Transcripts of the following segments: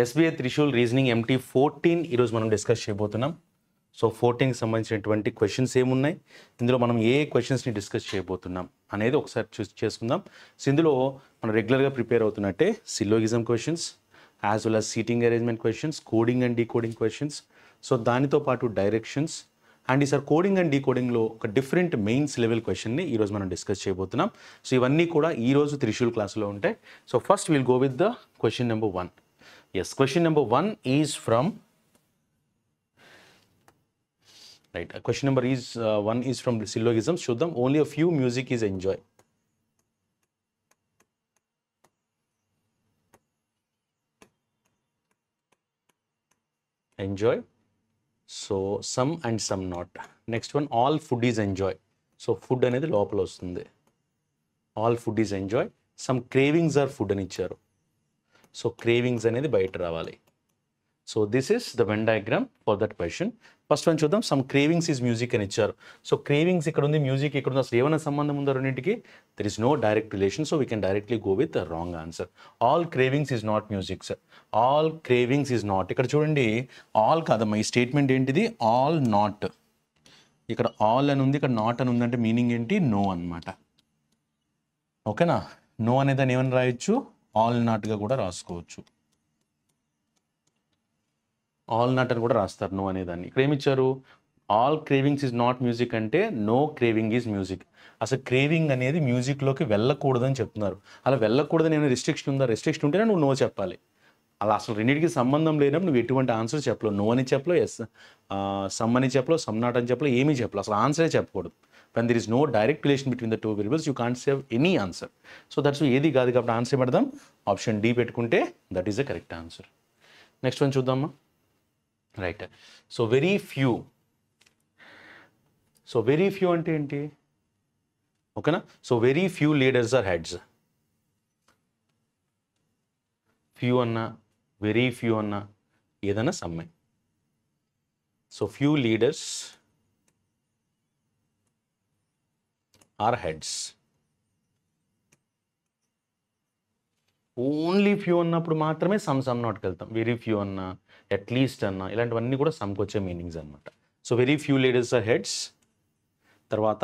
SBI Trishul reasoning empty 14 ఈరోజు మనం discuss చేయబోతున్నాం. సో 14కి సంబంధించినటువంటి క్వశ్చన్స్ ఏమున్నాయి, ఇందులో మనం ఏ క్వశ్చన్స్ని డిస్కస్ చేయబోతున్నాం అనేది ఒకసారి చేసుకుందాం. సో ఇందులో మనం రెగ్యులర్గా ప్రిపేర్ అవుతున్నట్టే syllogism questions as well as seating arrangement questions, coding and decoding questions, so దానితో పాటు డైరెక్షన్స్ అండ్ ఈసారి కోడింగ్ అండ్ డీకోడింగ్లో ఒక డిఫరెంట్ మెయిన్స్ లెవెల్ క్వశ్చన్ని ఈరోజు మనం డిస్కస్ చేయబోతున్నాం. సో ఇవన్నీ కూడా ఈరోజు త్రిశూల్ క్లాస్లో ఉంటాయి. So first will go with the question number 1. Yes, question number 1 is from, right, question number 1 is from the syllogisms. Shuddham, only a few music is enjoy. Enjoy. So some and some not. Next one, all food is enjoy. So food anedi lopala vastundi. All food is enjoy. Some cravings are food ani icharu. So cravings అనేది బయట రావాలి. So this is the Venn diagram for that question. First one చూద్దాం. Some cravings is music అని ఇచ్చారు. So cravings ఇక్కడ ఉంది, music ఇక్కడ ఉంది. అసలు ఏమైనా సంబంధం ఉందో రెండింటికి? There is no direct relation. So we can directly go with the wrong answer. All cravings is not music sir. All cravings is not. ఇక్కడ చూడండి, ఆల్ కాదమ్మా, ఈ స్టేట్మెంట్ ఏంటిది? All not. ఇక్కడ ఆల్ అని ఉంది, ఇక్కడ నాట్ అని ఉందంటే మీనింగ్ ఏంటి? నో అనమాట. ఓకేనా? నో అనేది దాన్ని ఏమని రాయొచ్చు? ఆల్ నాట్గా కూడా రాసుకోవచ్చు. ఆల్ నాట్ అని కూడా రాస్తారు నో అనేదాన్ని. ఇక్కడ ఏమిచ్చారు? All cravings is not music అంటే నో క్రేవింగ్ ఈజ్ మ్యూజిక్. అసలు క్రేవింగ్ అనేది మ్యూజిక్లోకి వెళ్ళకూడదని చెప్తున్నారు. అలా వెళ్ళకూడదని ఏమైనా రిస్ట్రిక్షన్ ఉందా? రిస్ట్రిక్షన్ ఉంటేనే నువ్వు నో చెప్పాలి. అలా అసలు రెండింటికి సంబంధం లేనప్పుడు నువ్వు ఎటువంటి ఆన్సర్ చెప్పలేవు. నో అని చెప్పలేవు, ఎస్ సమ్ అని చెప్పలేవు, సమ్ నాట్ అని చెప్పలేవు, ఏమీ చెప్పలేవు. అసలు ఆన్సరే చెప్పకూడదు. When there is no direct relation between the two variables, you can't say any answer. So that's why ఏది కాదు కాబట్టి ఆన్సర్ పెడదాం. ఆప్షన్ డి పెట్టుకుంటే that is the correct answer. Next one చూద్దామా? Right. So very few. So very few అంటే ఏంటి? ఓకేనా? So very few leaders are heads. Few అన్నా వెరీ ఫ్యూ అన్నా ఏదన్నా సమ్మె. So few leaders are heads. Only few అన్నప్పుడు మాత్రమే సమ్ నాట్కి వెళ్తాం. వెరీ ఫ్యూ అన్నా, అట్లీస్ట్ అన్నా, ఇలాంటివన్నీ కూడా సమ్కి వచ్చే మీనింగ్స్ అనమాట. So very few leaders are heads. తర్వాత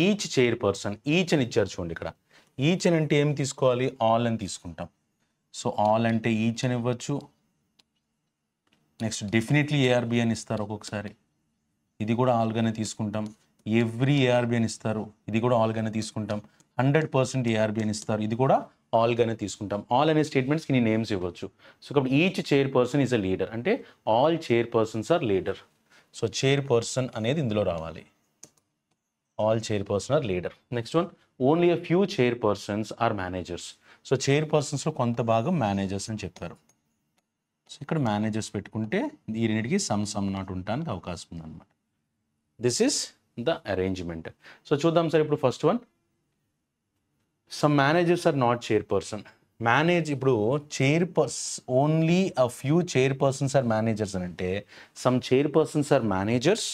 ఈచ్ చైర్ పర్సన్. ఈచ్ అని ఇచ్చారు చూడండి. ఇక్కడ ఈచ్ అని అంటే ఏం తీసుకోవాలి? ఆల్ అని తీసుకుంటాం. సో ఆల్ అంటే ఈచ్ అని ఇవ్వచ్చు. నెక్స్ట్ డెఫినెట్లీ ఏఆర్బి అని ఇస్తారు ఒక్కొక్కసారి, ఇది కూడా ఆల్గానే తీసుకుంటాం. ఎవ్రీ ఏఆర్బి అని ఇస్తారు, ఇది కూడా ఆల్గానే తీసుకుంటాం. 100% ఏఆర్బి అని ఇస్తారు, ఇది కూడా ఆల్గానే తీసుకుంటాం. ఆల్ అనే స్టేట్మెంట్స్కి నీ నేమ్స్ ఇవ్వచ్చు. సో కాబట్టి each chair person is a leader అంటే all chair persons are leader. So chair person అనేది ఇందులో రావాలి. All chair person are leader. Next one, only a few chair persons are managers. So chair పర్సన్స్లో కొంత భాగం managers అని చెప్పారు. So ఇక్కడ మేనేజర్స్ పెట్టుకుంటే ఈ రెండింటికి సమ్ నాట్ ఉండడానికి అవకాశం ఉందన్నమాట. This is the arrangement. So చూద్దాం సార్. ఇప్పుడు first one, some managers are not chair person. Manage, ఇప్పుడు chair only a few chair persons are managers అని అంటే some chair persons are managers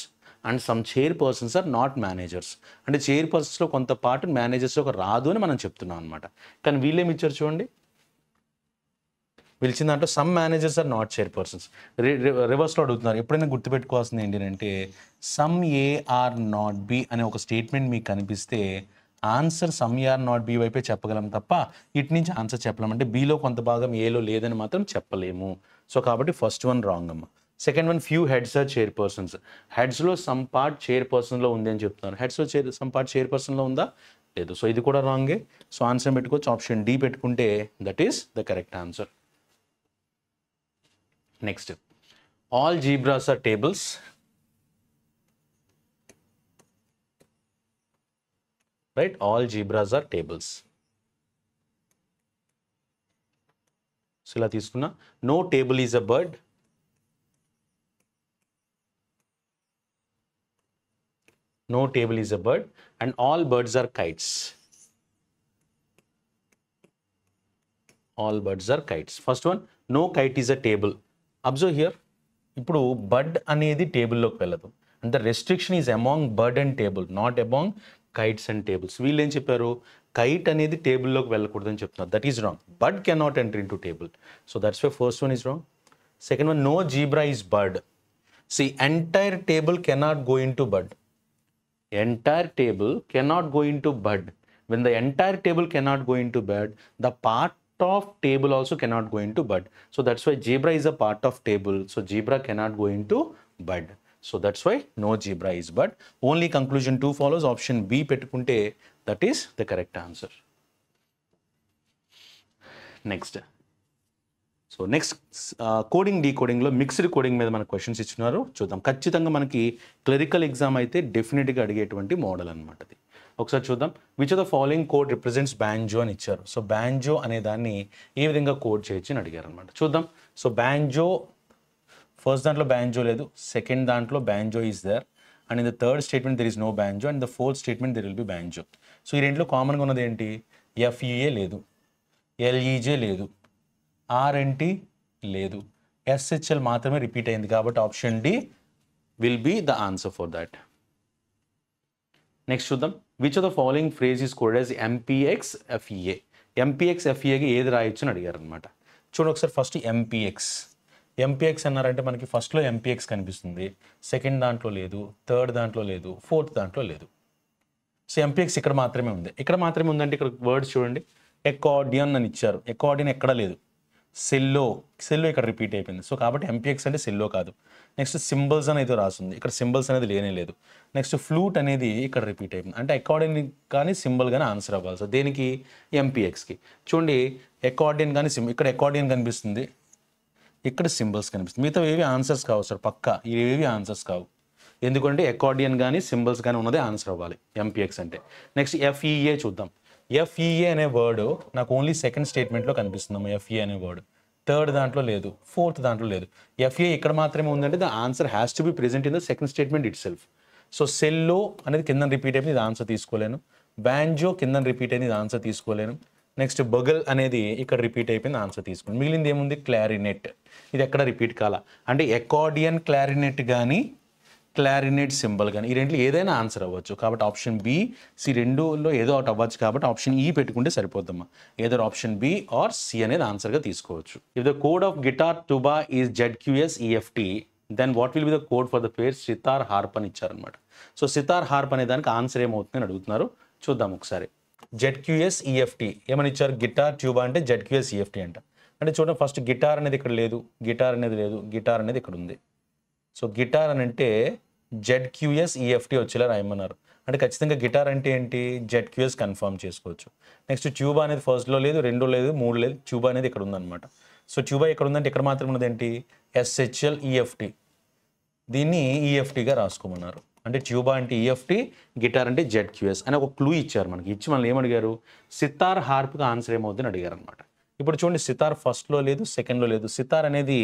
and some chair persons are not managers. అంటే chair పర్సన్స్లో కొంత part మేనేజర్స్లో ఒక రాదు అని మనం చెప్తున్నాం అనమాట. కానీ వీళ్ళేమి ఇచ్చారు చూడండి, పిలిచిన దాంట్లో some managers are not chairpersons. రివర్స్లో అడుగుతున్నారు. ఎప్పుడైనా గుర్తుపెట్టుకోవాల్సింది ఏంటి అంటే some A are not B అనే ఒక స్టేట్మెంట్ మీకు కనిపిస్తే answer some A are not B వైపే చెప్పగలం తప్ప ఇటు నుంచి ఆన్సర్ చెప్పలేం. అంటే బిలో కొంత భాగం ఏలో లేదని మాత్రం చెప్పలేము. సో కాబట్టి ఫస్ట్ వన్ రాంగ్ అమ్మ. Second one, few heads are chair persons. హెడ్స్లో సమ్ పార్ట్ చైర్ పర్సన్లో ఉంది అని చెప్తున్నారు. హెడ్స్లో సమ్ పార్ట్ చైర్ పర్సన్లో ఉందా? లేదు. సో ఇది కూడా రాంగే. సో ఆన్సర్ పెట్టుకోవచ్చు. ఆప్షన్ డి పెట్టుకుంటే that is the correct answer. Next, all zebras are tables. Right, all zebras are tables. So ఇలా తీసుకున్నా. No table is a bird. No table is a bird and all birds are kites. All birds are kites. First one, no kite is a table. Observe here. ఇప్పుడు bird అనేది టేబుల్లోకి వెళ్ళదు. And the restriction is among bird and table, not among kites and tables. వీళ్ళు ఏం చెప్పారు? Kite అనేది టేబుల్లోకి వెళ్ళకూడదని చెప్తున్నారు. That is wrong. Bird cannot enter into table. So that's why first one is wrong. Second one, no zebra is bird. C entire table cannot go into bird. Entire table cannot go into bud. When the entire table cannot go into bud, the part of table also cannot go into bud. So that's why zebra is a part of table. So zebra cannot go into bud. So that's why no zebra is bud. Only conclusion 2 follows. Option B pettukunte, that is the correct answer. Next. So next coding డీకోడింగ్లో mixed coding మీద మనకు questions ఇచ్చినారు, చూద్దాం. ఖచ్చితంగా మనకి clerical exam అయితే డెఫినెట్గా అడిగేటువంటి మోడల్ అనమాట అది. ఒకసారి చూద్దాం. Which of the following code represents banjo అని ఇచ్చారు. సో బ్యాంజో అనే దాన్ని ఏ విధంగా కోడ్ చేయొచ్చు అని అడిగారు అనమాట. చూద్దాం. సో బ్యాంజో ఫస్ట్ దాంట్లో బ్యాంజో లేదు, సెకండ్ దాంట్లో banjo is there, and in the third statement there is no banjo, and the fourth statement there will be banjo. So ఈ రెంట్లో కామన్గా ఉన్నది ఏంటి? ఎఫ్ఈఏ లేదు, ఎల్ఈజే లేదు, ఆర్ఎన్టీ లేదు, ఎస్హెచ్ఎల్ మాత్రమే రిపీట్ అయింది. కాబట్టి option D will be the answer for that. Next చూద్దాం. Which of the following phrase is coded as MPX FEA. MPX ఎఫ్ఈఏకి ఏది రాయొచ్చు అని అడిగారు అనమాట. చూడండి ఒకసారి. ఫస్ట్ ఎంపీఎక్స్ అన్నారంటే మనకి ఫస్ట్లో ఎంపీఎక్స్ కనిపిస్తుంది, సెకండ్ దాంట్లో లేదు, థర్డ్ దాంట్లో లేదు, ఫోర్త్ దాంట్లో లేదు. సో ఎంపీఎక్స్ ఇక్కడ మాత్రమే ఉంది. ఇక్కడ మాత్రమే ఉందంటే ఇక్కడ వర్డ్స్ చూడండి. ఎకార్డియన్ అని ఇచ్చారు, ఎకార్డియన్ ఎక్కడ లేదు. సెల్లో ఇక్కడ రిపీట్ అయిపోయింది. సో కాబట్టి ఎంపీఎక్స్ అంటే సెల్లో కాదు. నెక్స్ట్ సింబల్స్ అనేది రాస్తుంది, ఇక్కడ సింబల్స్ అనేది లేనే లేదు. నెక్స్ట్ ఫ్లూట్ అనేది ఇక్కడ రిపీట్ అయిపోయింది. అంటే అకార్డియన్ కానీ సింబల్ కానీ ఆన్సర్ అవ్వాలి. సో దేనికి? ఎంపీఎక్స్కి. చూడండి, అకార్డియన్ కానీ ఇక్కడ అకార్డియన్ కనిపిస్తుంది, ఇక్కడ సింబల్స్ కనిపిస్తుంది. మిగతా ఏవి ఆన్సర్స్ కావు సార్, పక్కా ఇవేవి ఆన్సర్స్ కావు. ఎందుకంటే అకార్డియన్ కానీ సింబల్స్ కానీ ఉన్నదే ఆన్సర్ అవ్వాలి ఎంపీఎక్స్ అంటే. నెక్స్ట్ ఎఫ్ఈఏ చూద్దాం. ఎఫ్ఈఏ అనే వర్డ్ నాకు ఓన్లీ సెకండ్ స్టేట్మెంట్లో కనిపిస్తుందమ్మా. ఎఫ్ఈఏ అనే వర్డ్ థర్డ్ దాంట్లో లేదు, ఫోర్త్ దాంట్లో లేదు. ఎఫ్ఏ ఇక్కడ మాత్రమే ఉందంటే the answer has to be present in the second statement it self. So సెల్లో అనేది కింద రిపీట్ అయిపోయింది, ఇది ఆన్సర్ తీసుకోలేను. బ్యాంజో కింద రిపీట్ అయింది, ఇది ఆన్సర్ తీసుకోలేను. నెక్స్ట్ బగల్ అనేది ఇక్కడ రిపీట్ అయిపోయింది, ఆన్సర్ తీసుకోండి. మిగిలింది ఏముంది? క్లారినెట్. ఇది ఎక్కడ రిపీట్ కాల. అంటే అకార్డియన్ క్లారినెట్ కానీ క్లారినెట్ సింబల్ కానీ ఈ రెంట్లో ఏదైనా ఆన్సర్ అవ్వచ్చు. కాబట్టి ఆప్షన్ బి, సి రెండులో ఏదో ఒకటి అవ్వచ్చు. కాబట్టి ఆప్షన్ ఈ పెట్టుకుంటే సరిపోద్దమ్మా. ఏదో ఆప్షన్ బి ఆర్ సి అనేది ఆన్సర్గా తీసుకోవచ్చు. If the code of guitar tuba is ZQSEFT, then what will be the code for the pair sitar harp అని ఇచ్చారనమాట. సో సితార్ హార్ప్ అనే దానికి ఆన్సర్ ఏమవుతుందని అడుగుతున్నారు, చూద్దాం ఒకసారి. ZQSEFT ఏమని ఇచ్చారు? గిటార్ ట్యూబా అంటే ZQSEFT అంట. అంటే చూడండి, ఫస్ట్ గిటార్ అనేది ఇక్కడ లేదు, గిటార్ అనేది లేదు, గిటార్ అనేది ఇక్కడ ఉంది. సో గిటార్ అని అంటే ZQSEFT వచ్చేలా రాయమన్నారు. అంటే ఖచ్చితంగా గిటార్ అంటే ఏంటి? ZQS కన్ఫర్మ్ చేసుకోవచ్చు. నెక్స్ట్ ట్యూబా అనేది ఫస్ట్లో లేదు, రెండో లేదు, మూడు లేదు, ట్యూబా అనేది ఇక్కడ ఉందన్నమాట. సో ట్యూబా ఇక్కడ ఉందంటే ఇక్కడ మాత్రం ఉన్నది ఏంటి? SHLEFT. దీన్ని EFTగా రాసుకోమన్నారు. అంటే ట్యూబా అంటే EFT, గిటార్ అంటే ZQS అని ఒక క్లూ ఇచ్చారు మనకి. ఇచ్చి మనల్ని ఏమడిగారు? సితార్ హార్ప్గా ఆన్సర్ ఏమవుతుందని అడిగారు అనమాట. ఇప్పుడు చూడండి, సితార్ ఫస్ట్లో లేదు, సెకండ్లో లేదు. సితార్ అనేది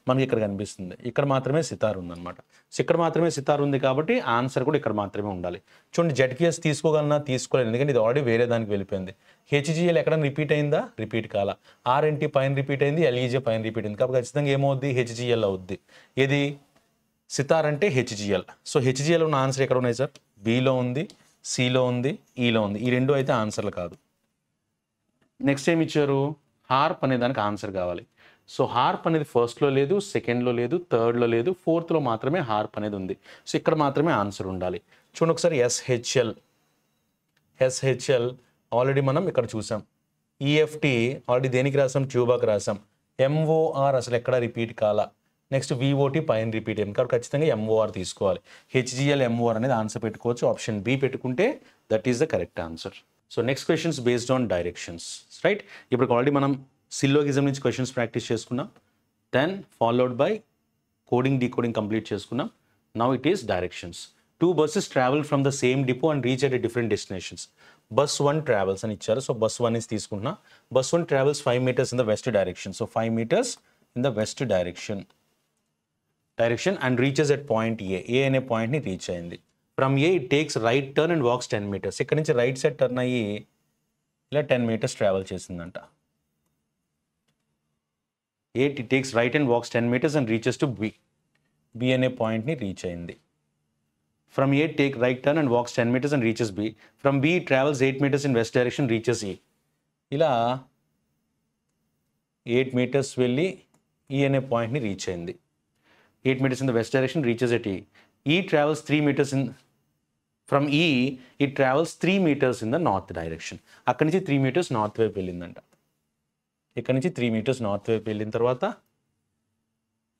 మనకి ఇక్కడ కనిపిస్తుంది, ఇక్కడ మాత్రమే సితార్ ఉందన్నమాట. సో ఇక్కడ మాత్రమే సితార్ ఉంది కాబట్టి ఆన్సర్ కూడా ఇక్కడ మాత్రమే ఉండాలి. చూడండి, ZQS తీసుకోగలనా? తీసుకోలేదు, ఎందుకంటే ఇది ఆల్రెడీ వేరే దానికి వెళ్ళిపోయింది. HGL ఎక్కడ రిపీట్ అయిందా? రిపీట్ కాల. RNT పైన రిపీట్ అయింది, LEJ పైన రిపీట్ అయింది. కాబట్టి ఖచ్చితంగా ఏమవుద్ది? HGL అవుద్ది. ఏది? సితార్ అంటే HGL. సో HGL ఉన్న ఆన్సర్ ఎక్కడ ఉన్నాయి సార్? బిలో ఉంది, సిలో ఉంది, ఈలో ఉంది. ఈ రెండు అయితే ఆన్సర్లు కాదు. నెక్స్ట్ ఏమి ఇచ్చారు? హార్ప్ అనే దానికి ఆన్సర్ కావాలి. సో హార్ప్ అనేది ఫస్ట్లో లేదు, సెకండ్లో లేదు, థర్డ్లో లేదు, ఫోర్త్లో మాత్రమే హార్ప్ అనేది ఉంది. సో ఇక్కడ మాత్రమే ఆన్సర్ ఉండాలి. చూడండి ఒకసారి. SHL ఆల్రెడీ మనం ఇక్కడ చూసాం. EFT ఆల్రెడీ దేనికి రాసాం? ట్యూబాకి రాసాం. MOR అసలు ఎక్కడ రిపీట్ కాల. నెక్స్ట్ VOT పైన రిపీట్ అయింది కాబట్టి ఖచ్చితంగా MOR తీసుకోవాలి. HGL MOR అనేది ఆన్సర్ పెట్టుకోవచ్చు. ఆప్షన్ బి పెట్టుకుంటే that is the correct answer. So next questions based on directions, right? ఇప్పుడు ఆల్రెడీ మనం సిల్లోగిజం నుంచి క్వశ్చన్స్ ప్రాక్టీస్ చేసుకున్నాం, then followed by coding decoding complete చేసుకున్నాం. Now it is directions. 2 buses travel from the same depot and reach at a different destinations. Bus 1 travels అని ఇచ్చారు. So bus 1 is తీసుకుంటున్నా. Bus 1 travels 5 meters in the west direction. So 5 meters in the west direction and reaches at point A. A అనే పాయింట్ని reach అయింది. From A it takes right turn and walks 10 meters. ఇక్కడ నుంచి right side turn అయ్యి ఇలా 10 meters travel చేసిందంట. A it takes right and walks 10 meters and reaches to B. B అనే పాయింట్ని రీచ్ అయింది. From A, take right turn and walks 10 meters and reaches B. From B, travels 8 meters in west direction, reaches E. ఇలా 8 meters వెళ్ళి E అనే పాయింట్ని reach అయింది. 8 meters in the west direction, reaches at E. E travels 3 meters in... From E, it travels 3 meters in the north direction. అక్కడి నుంచి 3 meters north వైపు వెళ్ళిందంట. ఇక్కడ నుంచి 3 meters నార్త్ వైపు వెళ్ళిన తర్వాత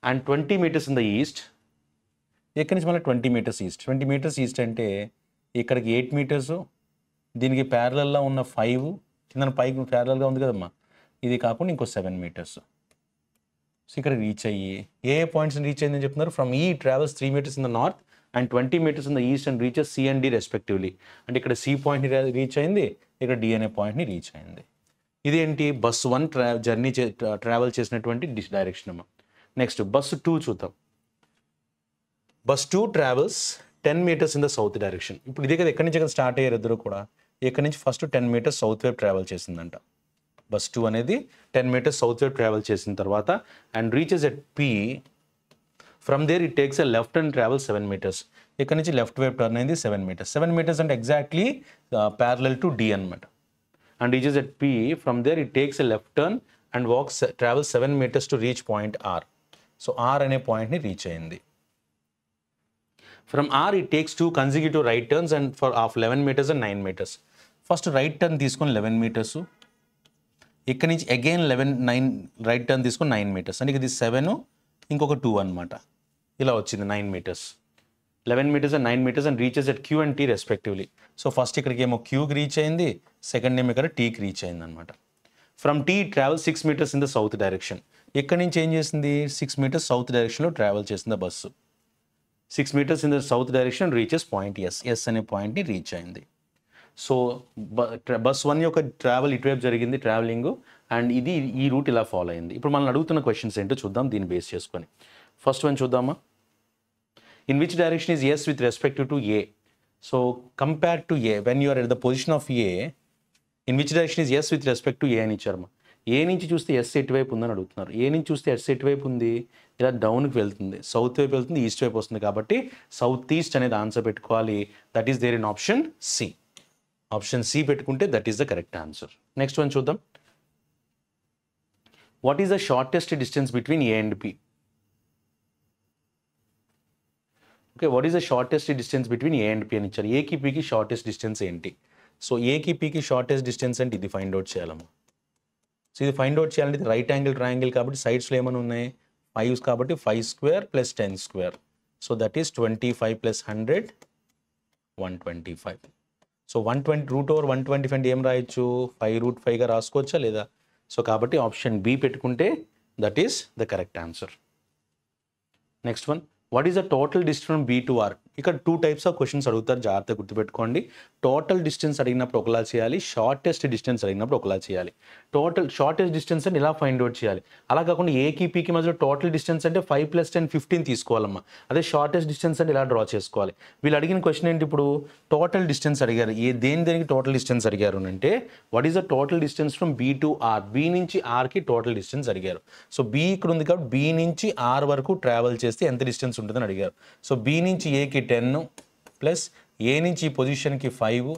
and 20 meters in the east. ఇక్కడి నుంచి మళ్ళీ 20 meters ఈస్ట్. 20 meters ఈస్ట్ అంటే ఇక్కడికి 8 meters, దీనికి ప్యారలల్గా ఉన్న 5, కింద పైకి ప్యారలల్గా ఉంది కదమ్మా, ఇది కాకుండా ఇంకో 7 meters. సో ఇక్కడ రీచ్ అయ్యి ఏ పాయింట్స్ని రీచ్ అయిందని చెప్తున్నారు? From E travels 3 meters in the north and 20 meters in the east and reaches C and D respectively. అంటే ఇక్కడ సి పాయింట్ని రీచ్ అయింది, ఇక్కడ డి అనే పాయింట్ని రీచ్ అయింది. ఇదేంటి? బస్ 1 జర్నీ ట్రావెల్ చేసినటువంటి డైరెక్షన్ అమ్మా. నెక్స్ట్ బస్ 2 చూద్దాం. Bus 2 travels 10 meters in the south direction. ఇప్పుడు ఇదే కదా ఎక్కడి నుంచి కదా స్టార్ట్ అయ్యారు ఇద్దరు కూడా. ఎక్కడి నుంచి ఫస్ట్ 10 meters సౌత్ వైపు ట్రావెల్ చేసిందంట. బస్ 2 అనేది 10 meters సౌత్ వైపు ట్రావెల్ చేసిన తర్వాత and reaches at P. From there it takes a left and travel 7 meters. ఇక్కడ నుంచి లెఫ్ట్ వైపు టర్న్ అయింది 7 meters. 7 meters అంటే ఎగ్జాక్ట్లీ ప్యారలల్ టు డి అనమాట. And reaches at P. From there it takes a left turn and travel 7 meters to reach point R. So R అనే పాయింట్ని reach అయింది. From R, it takes 2 consecutive right turns and of 11 meters and 9 meters. First right turn తీసుకొని 11 meters. ఇక్కడ నుంచి again 9 right turn తీసుకొని 9 meters. అంటే ఇది 7 ఇంకొక 2 అనమాట. ఇలా వచ్చింది 9 meters. 11 meters and 9 meters and reaches at Q and T respectively. So first ఇక్కడికి ఏమో Qకి రీచ్ అయింది, సెకండ్ ఏమో ఇక్కడ Tకి రీచ్ అయింది అనమాట. From T travel 6 meters in the south direction. ఇక్కడ నుంచి ఏం చేసింది? 6 meters సౌత్ డైరెక్షన్లో ట్రావెల్ చేసింది bus. 6 meters in the south direction reaches point S. S అనే పాయింట్ని రీచ్ అయింది. సో బస్ 1 యొక్క ట్రావెల్ ఇటువైపు జరిగింది ట్రావెలింగ్, అండ్ ఇది ఈ రూట్ ఇలా ఫాలో అయింది. ఇప్పుడు మనం అడుగుతున్న క్వశ్చన్స్ ఏంటో చూద్దాం దీన్ని బేస్ చేసుకొని. ఫస్ట్ వన్ చూద్దామా. In which direction is S with respective to A? So compare to A, when you are at the position of A, in which direction is S with respect to A అని ఇచ్చారమ్మా. ఏ నుంచి చూస్తే yes ఎటువైపు ఉందని అడుగుతున్నారు. ఏ నుంచి చూస్తే ఎస్ ఎటువైపు ఉంది? ఇలా డౌన్కి వెళ్తుంది, సౌత్ వైపు వెళ్తుంది, ఈస్ట్ వైపు వస్తుంది. కాబట్టి సౌత్ ఈస్ట్ అనేది ఆన్సర్ పెట్టుకోవాలి. That is there in option C. Option C పెట్టుకుంటే that is the correct answer. Next one చూద్దాం. What is the shortest distance between A and P? Okay, what is the shortest distance between A and P అని ఇచ్చారు. ఏకి పికి shortest distance ఏంటి? So ఏకి పికి shortest distance అంటే ఇది ఫైండ్ అవుట్ చేయాలమ్మా. సో ఇది ఫైండ్ అవుట్ చేయాలంటే ఇది రైట్ యాంగిల్ ట్రయాంగిల్ కాబట్టి సైడ్స్లో ఏమైనా ఉన్నాయి? 5 కాబట్టి 5 square plus 10 square. So that is 25 plus 100, 125. So 120 root over 125 అంటే ఏం రాయొచ్చు? 5√5గా రాసుకోవచ్చా లేదా? సో కాబట్టి ఆప్షన్ బి పెట్టుకుంటే that is the correct answer. Next one. What is the total distance from B to R? ఇక్కడ 2 types ఆఫ్ క్వశ్చన్స్ అడుగుతారు, జాగ్రత్తగా గుర్తుపెట్టుకోండి. టోటల్ డిస్టెన్స్ అడిగినప్పుడు ఒకలా చేయాలి, షార్టెస్ట్ డిస్టెన్స్ అడిగినప్పుడు ఒకలా చేయాలి. షార్టెస్ట్ డిస్టెన్స్ అంటే ఇలా ఫైండ్ అవుట్ చేయాలి. అలా కాకుండా ఏకి పీకి మధ్యలో టోటల్ డిస్టెన్స్ అంటే 5 + 10 15 తీసుకోవాలమ్మా. అదే షార్టెస్ట్ డిస్టెన్స్ అంటే ఇలా డ్రా చేసుకోవాలి. వీళ్ళు అడిగిన క్వశ్చన్ ఏంటి? ఇప్పుడు టోటల్ డిస్టెన్స్ అడిగారు. దేనికి టోటల్ డిస్టెన్స్ అడిగారు అంటే what is the total distance from B to R? B నుంచి ఆర్కి టోటల్ డిస్టెన్స్ అడిగారు. సో బి ఇక్కడ ఉంది కాబట్టి బి నుంచి ఆర్ వరకు ట్రావెల్ చేస్తే ఎంత డిస్టెన్స్ ఉంటుందని అడిగారు. సో బి నుంచి ఏకి 10 ప్లస్ ఏ నుంచి ఈ పొజిషన్కి 5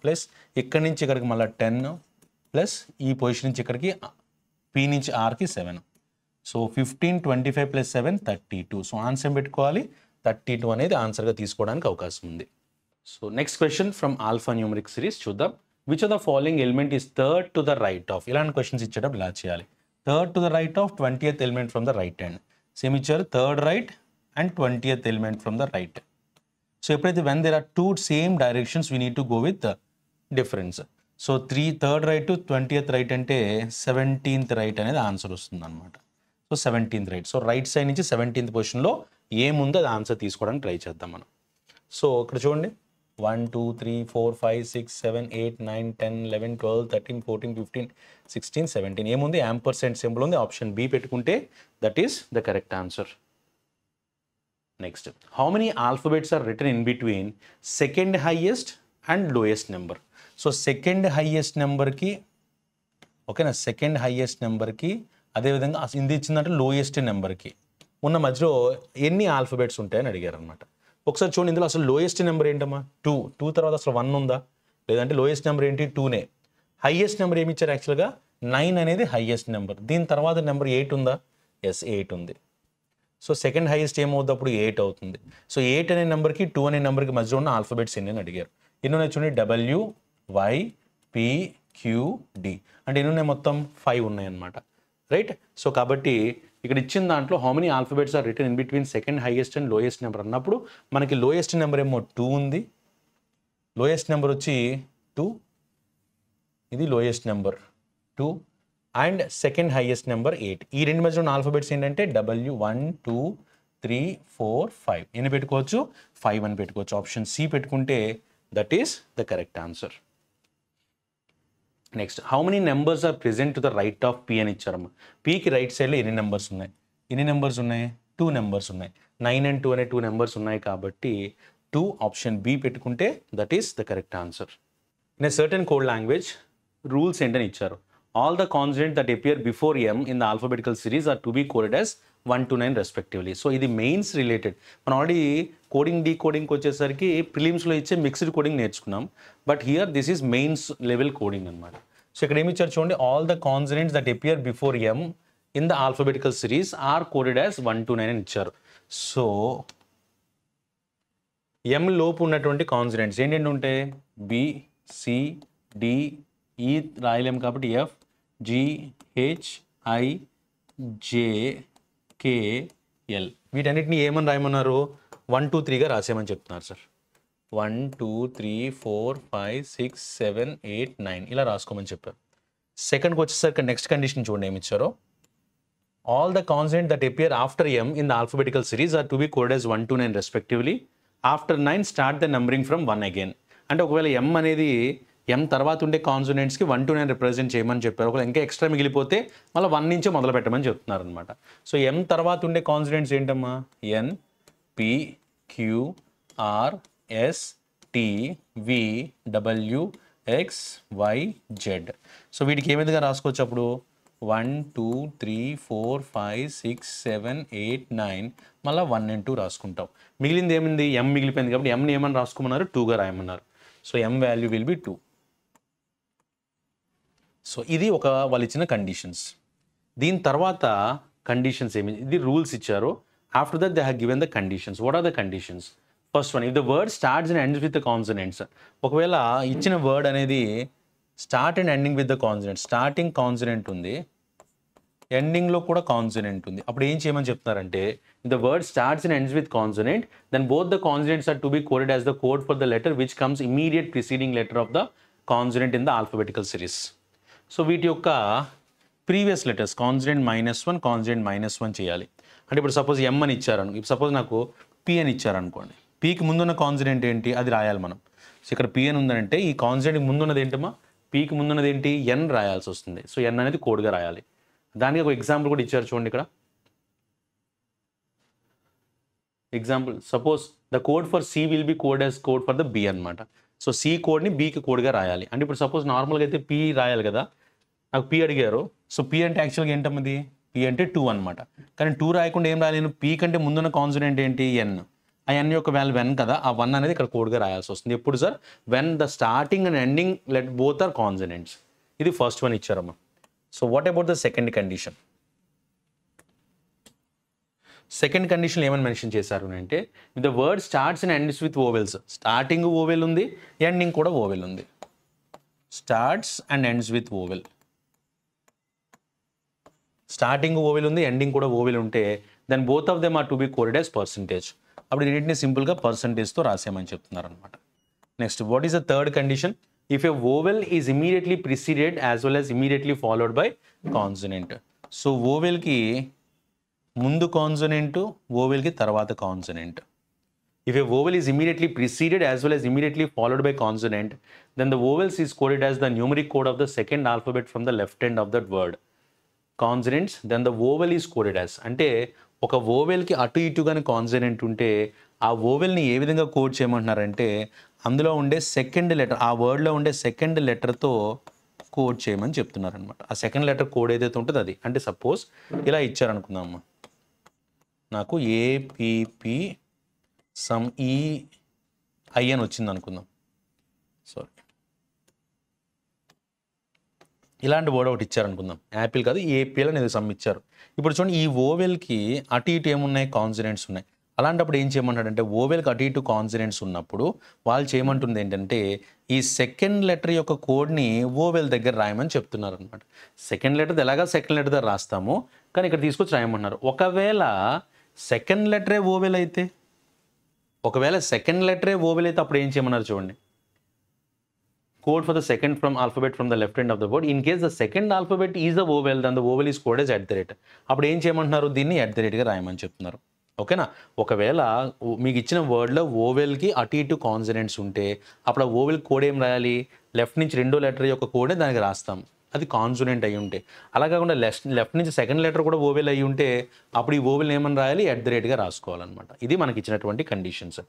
ప్లస్ ఇక్కడి నుంచి ఇక్కడికి మళ్ళీ 10 ప్లస్ ఈ పొజిషన్ నుంచి ఇక్కడికి పి నుంచి ఆర్కి 7. సో 15, 25 + 7 32. సో ఆన్సర్ పెట్టుకోవాలి. 32 అనేది ఆన్సర్గా తీసుకోవడానికి అవకాశం ఉంది. So next question from alpha numeric series చూద్దాం. Which of the following element is third to the right of? ఇలాంటి క్వశ్చన్స్ ఇచ్చేటప్పుడు ఇలా చేయాలి. Third to the right of 20th element from the right hand. Same ఇచ్చారు, third right and 20th element from the right. So ఎప్పుడైతే when there are 2 same directions we need to go with the difference. So third right to 20th right అంటే 17th right అనేది answer వస్తుంది అనమాట. So 17th right. So right side నుంచి 17th పొజిషన్లో ఏముందో అది answer తీసుకోవడానికి ట్రై చేద్దాం మనం. సో ఇక్కడ చూడండి 1 2 3 4 5 6 7 8 9 10 11 12 13 14 15 16 17 ఏముంది? యాంపర్సెంట్ సింబల్ ఉంది. ఆప్షన్ బి పెట్టుకుంటే that is the correct answer. Next, how many alphabets are written in between second highest and lowest number? So second highest నెంబర్కి, ఓకేనా, సెకండ్ హైయెస్ట్ నెంబర్కి అదేవిధంగా ఇది ఇచ్చిందంటే లోయెస్ట్ నెంబర్కి ఉన్న మధ్యలో ఎన్ని ఆల్ఫాబెట్స్ ఉంటాయని అడిగారు అనమాట. ఒకసారి చూడండి ఇందులో అసలు లోయెస్ట్ నెంబర్ ఏంటమ్మా 2 తర్వాత అసలు 1 ఉందా లేదంటే లోయెస్ట్ నెంబర్ ఏంటి 2నే హైయెస్ట్ నెంబర్ ఏమి ఇచ్చారు యాక్చువల్గా 9 అనేది హైయెస్ట్ నెంబర్ దీని తర్వాత నెంబర్ 8 ఉందా ఎస్ 8 ఉంది సో సెకండ్ హైయెస్ట్ ఏమవుతుంది అప్పుడు 8 అవుతుంది సో 8 అనే నెంబర్కి 2 అనే నెంబర్కి మధ్యలో ఉన్న ఆల్ఫాబెట్స్ ఎన్ని అని అడిగారు ఎన్ని ఉన్నాయి చూడండి W Y P Q D అంటే ఎన్ని ఉన్నాయి మొత్తం 5 ఉన్నాయి అన్నమాట రైట్ సో కాబట్టి ఇక్కడ ఇచ్చిన దాంట్లో how many alphabets are written in between second highest and lowest number అన్నప్పుడు మనకి లోయెస్ట్ నెంబర్ ఏమో 2 ఉంది లోయెస్ట్ నెంబర్ వచ్చి 2 ఇది lowest number 2 and second highest number 8 ఈ రెండు మధ్యలో ఉన్న ఆల్ఫాబెట్స్ ఏంటంటే డబ్ల్యూ 1 2 3 4 5 ఎన్ని పెట్టుకోవచ్చు 5 అని పెట్టుకోవచ్చు ఆప్షన్ సి పెట్టుకుంటే that is the correct answer next how many numbers are present to the right of P అని ఇచ్చారమ్మా పీకి రైట్ సైడ్లో ఎన్ని నెంబర్స్ ఉన్నాయి 2 నెంబర్స్ ఉన్నాయి 9 and 2 అనే 2 నెంబర్స్ ఉన్నాయి కాబట్టి 2 ఆప్షన్ బి పెట్టుకుంటే that is the correct answer in a certain code language rules ఏంటని ఇచ్చారు all the consonant that appear before M in the alphabetical series are to be coded as 1 to 9 respectively so ఇది mains related మనం already coding డీకోడింగ్కి వచ్చేసరికి ప్రిలిమ్స్లో ఇచ్చే mixed coding నేర్చుకున్నాం but here this is mains level coding అనమాట so ఇక్కడ ఏమి ఇచ్చారు చూడండి all the consonants that appear before M in the alphabetical series are coded as 1 to 9 అని ఇచ్చారు సో ఎం లోపు ఉన్నటువంటి కాన్సనెంట్స్ ఏంటంటే ఉంటాయి బి సి డి ఈ రాయలేం కాబట్టి F G H I J K L వీటన్నిటిని ఏమని రాయమన్నారు 1 2 3గా రాసేయమని చెప్తున్నారు సార్ 1 2 3 4 5 6 7 8 9 ఇలా రాసుకోమని చెప్పారు సెకండ్కి వచ్చేసరికి నెక్స్ట్ కండిషన్ చూడండి ఏమి ఇచ్చారో all the consonant that appear after M in the alphabetical series are to be coded as 1 to 9 respectively after 9 start the numbering from 1 again అంటే ఒకవేళ ఎం అనేది ఎం తర్వాత ఉండే కాన్సనెంట్స్కి 1 to 9 రిప్రజెంట్ చేయమని చెప్పారు ఒకవేళ ఇంకా ఎక్స్ట్రా మిగిలిపోతే మళ్ళీ 1 నుంచే మొదలు పెట్టమని చెప్తున్నారు అనమాట సో ఎం తర్వాత ఉండే కాన్సనెంట్స్ ఏంటమ్మా N P Q R S T V W X Y Z so వీటికి ఏ విధంగా రాసుకోవచ్చు అప్పుడు 1 2 3 4 5 6 7 8 9 మళ్ళీ 1 and 2 రాసుకుంటాం మిగిలింది ఏమింది ఎం మిగిలిపోయింది కాబట్టి ఎంని ఏమని రాసుకోమన్నారు 2గా రాయమన్నారు so M value will be 2 so ఇది ఒక వాళ్ళు ఇచ్చిన కండిషన్స్ దీని తర్వాత కండిషన్స్ ఏమి ఇది రూల్స్ ఇచ్చారు after that they have given the conditions what are the conditions first one if the word starts and ends with the consonants ఒకవేళ ఇచ్చిన వర్డ్ అనేది start and ending with the consonant starting consonant ఉంది ఎండింగ్లో కూడా consonant ఉంది అప్పుడు ఏం చేయమని చెప్తున్నారంటే the word starts and ends with consonant then both the consonants are to be coded as the code for the letter which comes immediate preceding letter of the consonant in the alphabetical series so వీటి యొక్క previous letters consonant -1 consonant -1 చేయాలి అంటే ఇప్పుడు suppose ఎం అని ఇచ్చారను ఇప్పుడు suppose నాకు P అని ఇచ్చారనుకోండి పీకి ముందున్న కాన్సనెంట్ ఏంటి అది రాయాలి మనం సో ఇక్కడ పి అని ఉందంటే ఈ కాన్సనెంట్కి ముందున్నది ఏంటమ్మా పీకి ముందున్నది ఏంటి ఎన్ రాయాల్సి వస్తుంది సో ఎన్ అనేది కోడ్గా రాయాలి దానికి ఒక ఎగ్జాంపుల్ కూడా ఇచ్చారు చూడండి ఇక్కడ example suppose the code for C will be code as code for the B అనమాట సో సి కోడ్ని బీకి కోడ్గా రాయాలి అంటే ఇప్పుడు సపోజ్ నార్మల్గా అయితే పి రాయాలి కదా నాకు పి అడిగారు సో పి అంటే యాక్చువల్గా ఏంటమ్మది పి అంటే 2 అనమాట కానీ 2 రాయకుండా ఏం రాయలేను పి కంటే ముందున్న కాన్సనెంట్ ఏంటి ఎన్ ఆ ఎన్ యొక్క వాల్యూ 1 కదా ఆ 1 అనేది ఇక్కడ కోడ్గా రాయాల్సి వస్తుంది ఎప్పుడు sir when the starting and ending let both are consonants ఇది ఫస్ట్ వన్ ఇచ్చారమ్మా so what about the second condition second condition ఏమని మెన్షన్ చేశారు అంటే the word starts and ends with vowels starting vowel ఉంది ఎండింగ్ కూడా vowel ఉంది starts and ends with vowel starting vowel ఉంది ending కూడా ఓవెల్ ఉంటే then both of them are to be coded as percentage అప్పుడు రెండింటిని సింపుల్గా పర్సంటేజ్తో రాసేయమని చెప్తున్నారు అనమాట next what is the third condition if a vowel is immediately preceded as well as immediately followed by consonant so ఓవెల్కి ముందు consonant ఓవెల్కి తర్వాత consonant if a vowel is immediately preceded as well as immediately followed by consonant then the vowels is coded as the numeric code of the second alphabet from the left end of that word consonants then the vowel is coded as అంటే ఒక ఓవెల్కి అటు ఇటుగానే consonant ఉంటే ఆ ఓవెల్ని ఏ విధంగా code చేయమంటున్నారంటే అందులో ఉండే second letter ఆ వర్డ్లో ఉండే సెకండ్ లెటర్తో కోడ్ చేయమని చెప్తున్నారు అనమాట ఆ సెకండ్ లెటర్ కోడ్ ఏదైతే ఉంటుందో అది అంటే సపోజ్ ఇలా ఇచ్చారనుకుందాము నాకు ఏపీపీ సమ్ ఈఐ అని వచ్చింది అనుకుందాం. సారీ, ఇలాంటి వర్డ్ ఒకటి ఇచ్చారనుకుందాం. యాపిల్ కాదు, ఏపీఎల్ అనేది సమ్ ఇచ్చారు. ఇప్పుడు చూడండి, ఈ ఓవెల్కి అటు ఇటు ఏమున్నాయి, కాన్సనెంట్స్ ఉన్నాయి. అలాంటప్పుడు ఏం చేయమంటాడంటే, ఓవెల్కి అటు ఇటు కాన్సనెంట్స్ ఉన్నప్పుడు వాళ్ళు చేయమంటుంది ఏంటంటే, ఈ సెకండ్ లెటర్ యొక్క కోడ్ని ఓవెల్ దగ్గర రాయమని చెప్తున్నారు అనమాట. సెకండ్ లెటర్ ఎలాగా సెకండ్ లెటర్ దగ్గర రాస్తాము, కానీ ఇక్కడ తీసుకొచ్చి రాయమన్నారు. ఒకవేళ సెకండ్ లెటరే ఓవెల్ అయితే, అప్పుడు ఏం చేయమన్నారు చూడండి. Code for the second from alphabet from the left end of the word. In case the second alphabet is a vowel, then the vowel is coded as @ అప్పుడు ఏం చేయమంటున్నారు, దీన్ని @ గా రాయమని చెప్తున్నారు. ఓకేనా. ఒకవేళ మీకు ఇచ్చిన వర్డ్లో ఓవెల్కి అటు ఇటు కాన్సనెంట్స్ ఉంటే అప్పుడు ఆ ఓవెల్ కోడ్ ఏం రాయాలి, లెఫ్ట్ నుంచి రెండో లెటర్ యొక్క కోడే దానికి రాస్తాం, అది కాన్సనెంట్ అయి ఉంటే. అలా కాకుండా లెఫ్ట్ నుంచి సెకండ్ లెటర్ కూడా ఓవెల్ అయి ఉంటే అప్పుడు ఈ ఓవెల్ ఏమని రాయాలి, @ గా రాసుకోవాలన్నమాట. ఇది మనకి ఇచ్చినటువంటి కండిషన్స్,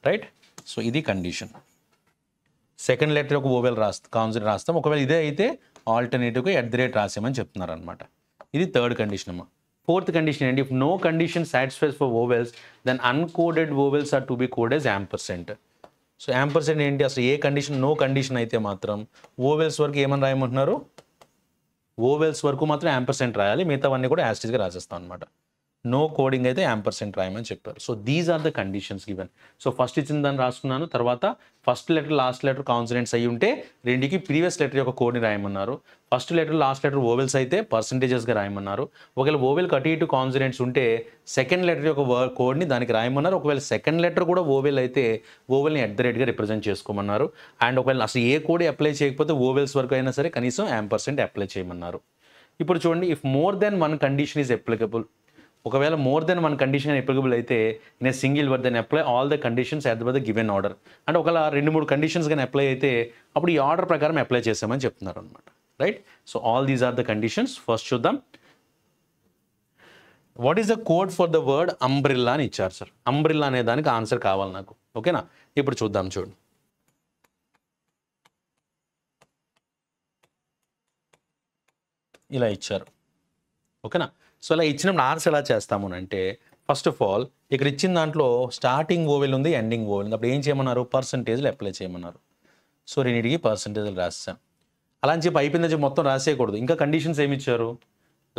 రైట్. సో ఇది కండిషన్. సెకండ్ లెటర్ ఒక ఓవెల్ కాన్సనెంట్ రాస్తాం. ఒకవేళ ఇదే అయితే ఆల్టర్నేటివ్గా @ రాసామని చెప్తున్నారు అనమాట. ఇది థర్డ్ కండిషన్ అమ్మా. ఫోర్త్ కండిషన్ ఏంటి, if no condition satisfies for vowels then uncoded vowels are to be coded as ampersand. So ampersand ఏంటి, అసలు ఏ కండిషన్, నో కండిషన్ అయితే మాత్రం ఓవెల్స్ వరకు ఏమని రాయమంటున్నారు, ఓవెల్స్ వరకు మాత్రం యాంపర్సెంట్ రాయాలి, మిగతావన్నీ కూడా యాస్టిస్గా రాసేస్తాం అనమాట. నో కోడింగ్ అయితే యాంపర్సెంట్ రాయమని చెప్పారు. So these are the conditions given. So first ఇచ్చిన దాన్ని రాసుకున్నాను, తర్వాత first letter last letter consonants అయ్యి ఉంటే రెండుకి ప్రీవియస్ లెటర్ యొక్క కోడ్ని రాయమన్నారు. First letter last letter vowels అయితే పర్సంటేజెస్గా రాయమన్నారు. ఒకవేళ ఓవెల్కి అటు ఇటు కాన్సనెంట్స్ ఉంటే సెకండ్ లెటర్ యొక్క కోడ్ని దానికి రాయమన్నారు. ఒకవేళ సెకండ్ లెటర్ కూడా ఓవెల్ అయితే ఓవెల్ని @ గా రిప్రజెంట్ చేసుకోమన్నారు. అండ్ ఒకవేళ అసలు ఏ కోడ్ అప్లై చేయకపోతే ఓవెల్స్ వరకు అయినా సరే కనీసం యాంపర్సెంట్ అప్లై చేయమన్నారు. ఇప్పుడు చూడండి, if more then one condition is applicable, ఒకవేళ more then one condition applicable అయితే in a single word then apply all the conditions as by the given order. అంటే ఒకవేళ 2-3 కండిషన్స్ కానీ అప్లై అయితే అప్పుడు ఈ ఆర్డర్ ప్రకారం అప్లై చేసామని చెప్తున్నారు అనమాట, right. So all these are the conditions. First చూద్దాం, what is the code for the word umbrella అని ఇచ్చారు సార్. అంబ్రిల్లా అనే దానికి ఆన్సర్ కావాలి నాకు, ఓకేనా. ఇప్పుడు చూద్దాం, చూడండి. ఇలా ఇచ్చారు, ఓకేనా. సో అలా ఇచ్చినప్పుడు ఆన్సర్ ఎలా చేస్తాము అంటే, ఫస్ట్ ఆఫ్ ఆల్ ఇక్కడ ఇచ్చిన దాంట్లో స్టార్టింగ్ ఓవెల్ ఉంది, ఎండింగ్ ఓవెల్ ఉంది. అప్పుడు ఏం చేయమన్నారు, పర్సంటేజ్లు అప్లై చేయమన్నారు. సో రెండింటికి పర్సంటేజ్లు రాస్తాం. అలా అని చెప్పి అయిపోయిందని చెప్పి మొత్తం రాసేయకూడదు. ఇంకా కండిషన్స్ ఏమి ఇచ్చారు,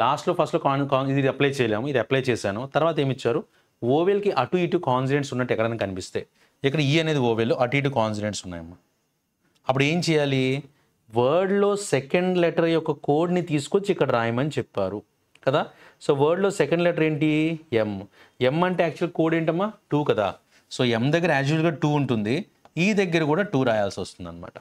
లాస్ట్లో ఫస్ట్లో ఇది అప్లై చేయలేము, ఇది అప్లై చేశాను. తర్వాత ఏమి ఇచ్చారు, ఓవెల్కి అటు ఇటు కాన్సనెంట్స్ ఉన్నట్టు ఎక్కడైనా కనిపిస్తే, ఇక్కడ ఈ అనేది ఓవెల్, అటు ఇటు కాన్సనెంట్స్ ఉన్నాయమ్మా. అప్పుడు ఏం చేయాలి, వర్డ్లో సెకండ్ లెటర్ యొక్క కోడ్ని తీసుకొచ్చి ఇక్కడ రాయమని చెప్పారు కదా. సో వర్డ్లో సెకండ్ లెటర్ ఏంటి, ఎం అంటే యాక్చువల్ కోడ్ ఏంటమ్మా 2 కదా. సో ఎం దగ్గర యాక్చువల్గా 2 ఉంటుంది, ఈ దగ్గర కూడా 2 రాయాల్సి వస్తుంది అనమాట,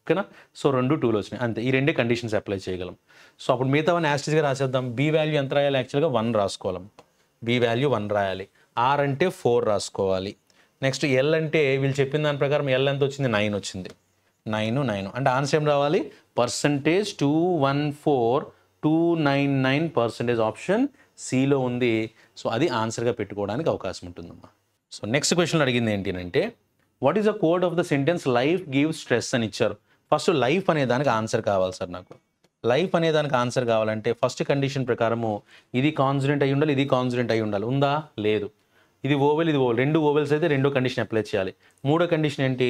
ఓకేనా. సో 2 2లో వచ్చినాయి అంతే. ఈ రెండే కండిషన్స్ అప్లై చేయగలం. సో అప్పుడు మిగతావన్నీ యాస్టిస్గా రాసేద్దాం. బి వాల్యూ ఎంత రాయాలి, యాక్చువల్గా 1 రాసుకోవాలి. బి వాల్యూ 1 రాయాలి. ఆర్ అంటే 4 రాసుకోవాలి. నెక్స్ట్ ఎల్ అంటే వీళ్ళు చెప్పిన దాని ప్రకారం ఎల్ ఎంత వచ్చింది, 9 వచ్చింది. 9 అంటే ఆన్సర్ ఏం రావాలి, పర్సంటేజ్ 214,299% ఆప్షన్ సిలో ఉంది. సో అది ఆన్సర్గా పెట్టుకోవడానికి అవకాశం ఉంటుందమ్మా. సో నెక్స్ట్ క్వశ్చన్ అడిగింది ఏంటి అంటే, what is the code of the sentence life gives stress అని ఇచ్చారు. ఫస్ట్ లైఫ్ అనే దానికి ఆన్సర్ కావాలి సార్ నాకు. లైఫ్ అనే దానికి ఆన్సర్ కావాలంటే ఫస్ట్ కండిషన్ ప్రకారము ఇది కాన్సనెంట్ అయి ఉండాలి, ఇది కాన్సనెంట్ అయి ఉండాలి. ఉందా, లేదు. ఇది ఓవెల్, ఇది ఓవెల్, 2 ఓవెల్స్ అయితే 2 కండిషన్ అప్లై చేయాలి. 3వ కండిషన్ ఏంటి,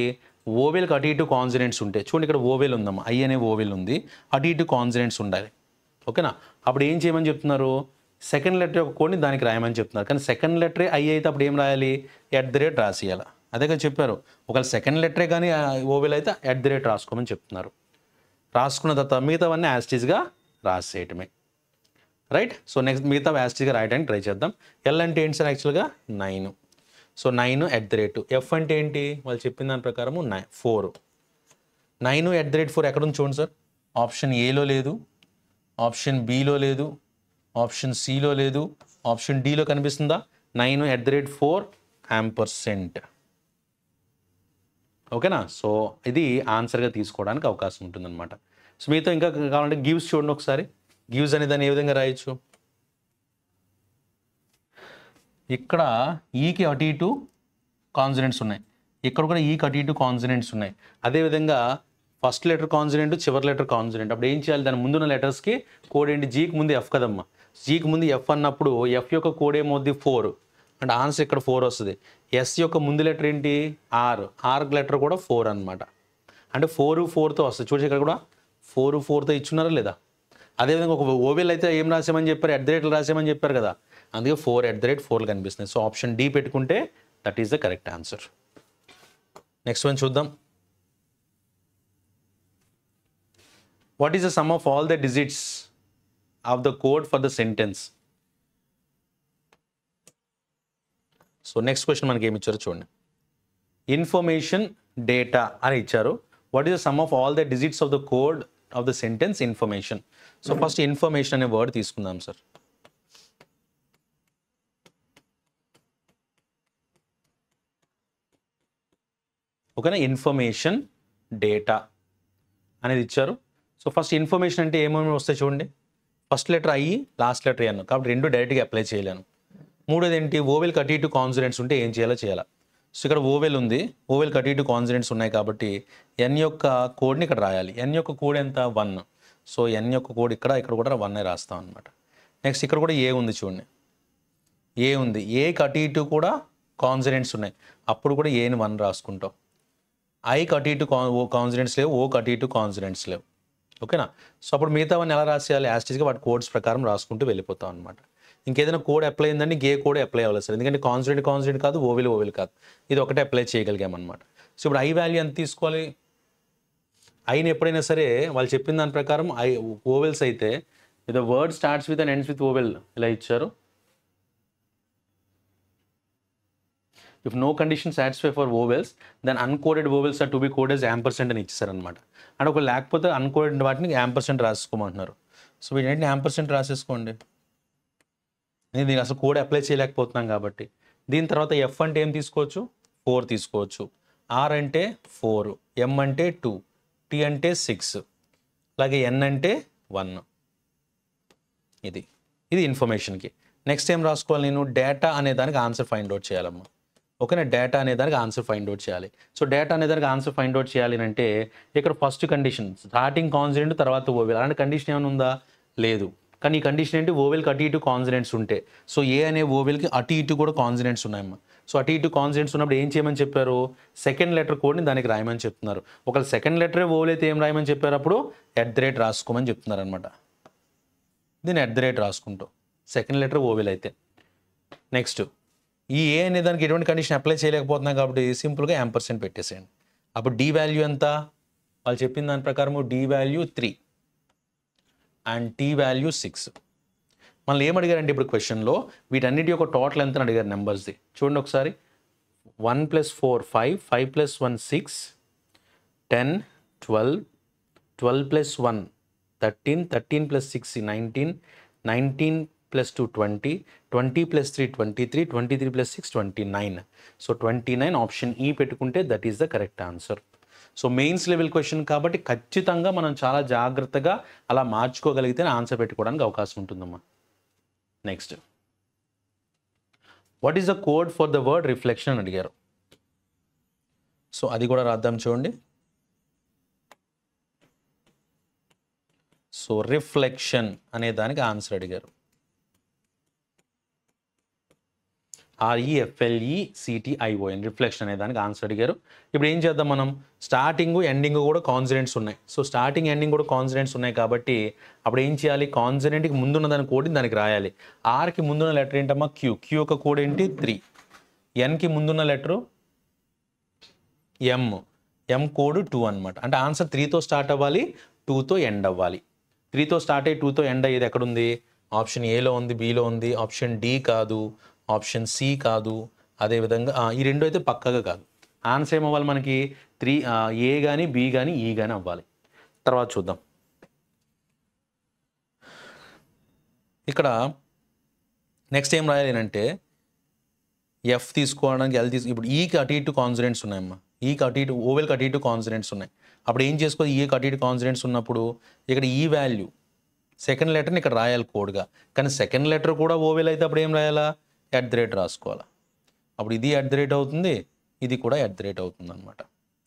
ఓవెల్కి అటు ఇటు కాన్సనెంట్స్ ఉంటాయి. చూడండి ఇక్కడ ఓవెల్ ఉందమ్మా, ఐ అనే ఓవెల్ ఉంది, అటు ఇటు కాన్సనెంట్స్ ఉండాలి, ఓకేనా. అప్పుడు ఏం చేయమని చెప్తున్నారు, సెకండ్ లెటర్ యొక్క కోడ్ని దానికి రాయమని చెప్తున్నారు. కానీ సెకండ్ లెటరే ఐ అయితే అప్పుడు ఏం రాయాలి, @ రాసియాలి. అదే కదా చెప్పారు. ఒకవేళ సెకండ్ లెటరే కానీ ఓవెల్ అయితే @ రాసుకోమని చెప్తున్నారు. రాసుకున్న తర్వాత మిగతావన్నీ యాస్టిస్గా రాసేయటమే, రైట్. సో నెక్స్ట్ మిగతా యాస్టిస్గా రాయడానికి ట్రై చేద్దాం. ఎల్ అంటే ఏంటి సార్, యాక్చువల్గా 9. సో 9 @ ఎఫ్ అంటే ఏంటి, వాళ్ళు చెప్పిన దాని ప్రకారము 4. 9 @ 4 ఎక్కడ ఉంది చూడండి సార్. ఆప్షన్ ఏలో లేదు, ఆప్షన్ బిలో లేదు, ఆప్షన్ సిలో లేదు, ఆప్షన్ డిలో కనిపిస్తుందా. 9 @ 4 యాంపర్సెంట్, ఓకేనా. సో ఇది ఆన్సర్గా తీసుకోవడానికి అవకాశం ఉంటుందన్నమాట. సో మీతో ఇంకా కావాలంటే గివ్స్ చూడండి ఒకసారి. గివ్స్ అనే దాన్ని ఏ విధంగా రాయొచ్చు, ఇక్కడ ఈకి అటు ఇటు కాన్సనెంట్స్ ఉన్నాయి, ఇక్కడ కూడా ఈకి అటు ఇటు కాన్సనెంట్స్ ఉన్నాయి. అదేవిధంగా ఫస్ట్ లెటర్ కాన్సనెంట్, చివరి లెటర్ కాన్సనెంట్. అప్పుడు ఏం చేయాలి, దాని ముందున్న లెటర్స్కి కోడ్ ఏంటి, జీకి ముందు ఎఫ్ కదమ్మా. జీకి ముందు ఎఫ్ అన్నప్పుడు ఎఫ్ యొక్క కోడ్ ఏమవుద్ది 4. అంటే ఆన్సర్ ఇక్కడ 4 వస్తుంది. ఎస్ యొక్క ముందు లెటర్ ఏంటి? ఆర్ లెటర్ కూడా 4 అనమాట. అంటే 4తో వస్తుంది. చూడండి ఇక్కడ కూడా 4తో ఇచ్చున్నారా లేదా? అదేవిధంగా ఒక ఓవెల్ అయితే ఏం రాసామని చెప్పారు? @ రాసామని చెప్పారు కదా, అందుకే 4 కనిపిస్తుంది. సో ఆప్షన్ డి పెట్టుకుంటే that is the correct answer. Next one చూద్దాం. What is the sum of all the digits of the code for the sentence? So next question మనకి ఏమి ఇచ్చారో చూడండి. ఇన్ఫర్మేషన్ డేటా అని ఇచ్చారు. What is the sum of all the digits of the code of the sentence information? So first information అనే word తీసుకుందాం sir. ఓకేనా, information data అనేది ఇచ్చారు. సో ఫస్ట్ ఇన్ఫర్మేషన్ అంటే ఏమేమి వస్తాయి చూడండి. First letter I, last letter N, కాబట్టి రెండు డైరెక్ట్గా అప్లై చేయలేను. మూడోది ఏంటి? ఓవెల్ కట్ టు కాన్సనెంట్స్ ఉంటే ఏం చేయాలా. సో ఇక్కడ ఓవెల్ ఉంది, ఓవెల్ కట్ టు కాన్సనెంట్స్ ఉన్నాయి కాబట్టి ఎన్ యొక్క కోడ్ని ఇక్కడ రాయాలి. ఎన్ యొక్క కోడ్ ఎంత? 1. సో ఎన్ యొక్క కోడ్ ఇక్కడ కూడా 1 రాస్తాం అనమాట. నెక్స్ట్ ఇక్కడ కూడా ఏ ఉంది చూడండి, ఏ ఉంది. ఏ కట్ టు కూడా కాన్సనెంట్స్ ఉన్నాయి, అప్పుడు కూడా ఏని 1 రాసుకుంటాం. ఐ కట్ టు కాన్సనెంట్స్ లేవు, ఓ కట్ టు కాన్సనెంట్స్ లేవు. ఓకేనా. సో అప్పుడు మిగతావన్నీ ఎలా రాసేయాలి? యాస్టీస్గా వాటి కోడ్స్ ప్రకారం రాసుకుంటూ వెళ్ళిపోతాం అనమాట. ఇంకేదైనా కోడ్ అప్లై అయిందండి, ఏ కోడ్ అప్లై అవ్వాలి సార్, ఎందుకంటే కాన్సనెంట్ కాదు, ఓవెల్ కాదు, ఇది ఒకటే అప్లై చేయగలిగామన్నమాట. సో ఇప్పుడు ఐ వాల్యూ ఎంత తీసుకోవాలి? ఐని ఎప్పుడైనా సరే వాళ్ళు చెప్పిన దాని ప్రకారం ఓవెల్స్ అయితే the word starts with and ends with vowel ఇలా ఇచ్చారు. If no condition satisfy for vowels then uncoded vowels are to be coded as ampersand అని ఇచ్చారనమాట. అంటే ఒక లేకపోతే అన్కోడెడ్ వాటిని యాంపర్సెంట్ రాసుకోమంటున్నారు. సో వీటిని యాంపర్సెంట్ రాసేసుకోండి. దీనికి అసలు కోడ్ అప్లై చేయలేకపోతున్నాం కాబట్టి. దీని తర్వాత ఎఫ్ అంటే ఏం తీసుకోవచ్చు? 4 తీసుకోవచ్చు. ఆర్ అంటే 4, ఎం అంటే 2, టీ అంటే 6, అలాగే ఎన్ అంటే 1. ఇది ఇన్ఫర్మేషన్కి. నెక్స్ట్ ఏం రాసుకోవాలి నేను? డేటా అనే దానికి ఆన్సర్ ఫైండ్ అవుట్ చేయాలమ్మా. ఓకేనా, డేటా అనే దానికి ఆన్సర్ ఫైండ్ అవుట్ చేయాలి. సో డేటా అనే దానికి ఆన్సర్ ఫైండ్ అవుట్ చేయాలి అంటే ఇక్కడ ఫస్ట్ కండిషన్ స్టార్టింగ్ కాన్సనెంట్ తర్వాత ఓవెల్, అలాంటి కండిషన్ ఏమైనా ఉందా? లేదు. కానీ ఈ కండిషన్ ఏంటి? ఓవెల్కి అటు ఇటు కాన్సనెంట్స్ ఉంటే. సో ఏ అనే ఓవెల్కి అటు ఇటు కూడా కాన్సనెంట్స్ ఉన్నాయమ్మా. సో అటు ఇటు కాన్సనెంట్స్ ఉన్నప్పుడు ఏం చేయమని చెప్పారు? సెకండ్ లెటర్ కోడ్ని దానికి రాయమని చెప్తున్నారు. ఒకవేళ సెకండ్ లెటరే ఓవెల్ అయితే ఏం రాయమని చెప్పారు? అప్పుడు @ రాసుకోమని చెప్తున్నారు అనమాట. దీన్ని @ రాసుకుంటాం సెకండ్ లెటర్ ఓవెల్ అయితే. నెక్స్ట్ ఈ ఏ అనే దానికి ఎటువంటి కండిషన్ అప్లై చేయలేకపోతున్నాం కాబట్టి సింపుల్గా యాంపర్సెంట్ పెట్టేసేయండి. అప్పుడు డి వాల్యూ ఎంత? వాళ్ళు చెప్పిన దాని ప్రకారం D value 3 and T value 6. మళ్ళీ ఏం అడిగారంటే ఇప్పుడు క్వశ్చన్లో వీటన్నిటి యొక్క టోటల్ ఎంత అని అడిగారు నెంబర్స్ది. చూడండి ఒకసారి. 1 + 4 5, 5 + 1 6, 10 12, 12 + 1 13, 13 + 6 19, 19 + 2 20, 20 + 3 23, 23 + 6 29. సో 29 ఆప్షన్ ఈ పెట్టుకుంటే that is the correct answer. So mains level question కాబట్టి ఖచ్చితంగా మనం చాలా జాగ్రత్తగా అలా మార్చుకోగలిగితే ఆన్సర్ పెట్టుకోవడానికి అవకాశం ఉంటుందమ్మా. Next, what is the code for the word reflection అని అడిగారు. సో అది కూడా రాద్దాం చూడండి. సో రిఫ్లెక్షన్ అనే దానికి ఆన్సర్ అడిగారు. REFLECTION రిఫ్లెక్షన్ అనే దానికి ఆన్సర్ అడిగారు. ఇప్పుడు ఏం చేద్దాం మనం? స్టార్టింగ్ ఎండింగ్ కూడా కాన్సనెంట్స్ ఉన్నాయి. సో స్టార్టింగ్ ఎండింగ్ కూడా కాన్సనెంట్స్ ఉన్నాయి కాబట్టి అప్పుడు ఏం చేయాలి? కాన్సనెంట్కి ముందున్న దాని కోడ్ని దానికి రాయాలి. ఆర్కి ముందున్న లెటర్ ఏంటమ్మా? క్యూ. క్యూ యొక్క కోడ్ ఏంటి? 3. ఎన్కి ముందున్న లెటరు ఎం కోడ్ 2 అనమాట. అంటే ఆన్సర్ 3తో స్టార్ట్ అవ్వాలి, 2తో ఎండ్ అవ్వాలి. 3తో స్టార్ట్ అయ్యి 2తో ఎండ్ అయ్యేది ఎక్కడుంది? ఆప్షన్ ఏలో ఉంది, బిలో ఉంది. ఆప్షన్ డి కాదు, ఆప్షన్ సి కాదు, అదేవిధంగా ఈ రెండు అయితే పక్కగా కాదు. ఆన్సర్ ఏమవ్వాలి మనకి? 3 ఏ కానీ బి కానీ ఈ కానీ అవ్వాలి. తర్వాత చూద్దాం. ఇక్కడ నెక్స్ట్ ఏం రాయాలి అంటే ఎఫ్ తీసుకోవడానికి ఇప్పుడు ఈకి అటు ఇటు కాన్సనెంట్స్ ఉన్నాయమ్మా. ఈకి అటు ఇటు ఓవెల్కి అటు ఇటు కాన్సనెంట్స్ ఉన్నాయి. అప్పుడు ఏం చేసుకోవాలి? ఈకి అటు ఇటు కాన్సనెంట్స్ ఉన్నప్పుడు ఇక్కడ ఈ వాల్యూ సెకండ్ లెటర్ని ఇక్కడ రాయాలి కోడ్గా. కానీ సెకండ్ లెటర్ కూడా ఓవెల్ అయితే అప్పుడు ఏం రాయాలా? @ రాసుకోవాలి. అప్పుడు ఇది @ అవుతుంది, ఇది కూడా @ అవుతుంది అనమాట.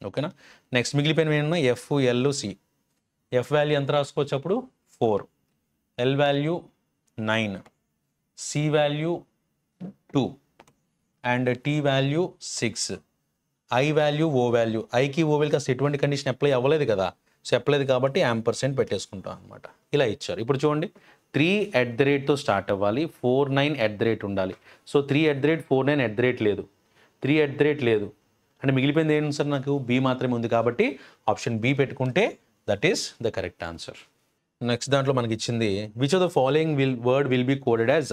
ఓకేనా. నెక్స్ట్ మిగిలిపోయినవి ఏమన్నా? F, L, C. F value ఎంత రాసుకోవచ్చు అప్పుడు? 4, L value 9, C value 2, and T value 6, I value O value, ఐకి ఓ వాల్యూకి అసలు ఎటువంటి కండిషన్ అప్లై అవ్వలేదు కదా, సో అప్లైది కాబట్టి యాంపర్సెంట్ పెట్టేసుకుంటాం అనమాట. ఇలా ఇచ్చారు. ఇప్పుడు చూడండి 3 స్టార్ట్ అవ్వాలి, 49 ఉండాలి. సో 3 49 లేదు, 3 లేదు అంటే మిగిలిపోయింది ఏంటి సార్, నాకు బి మాత్రమే ఉంది కాబట్టి ఆప్షన్ బి పెట్టుకుంటే that is the correct answer. Next దాంట్లో మనకి ఇచ్చింది which of the following word will be coded as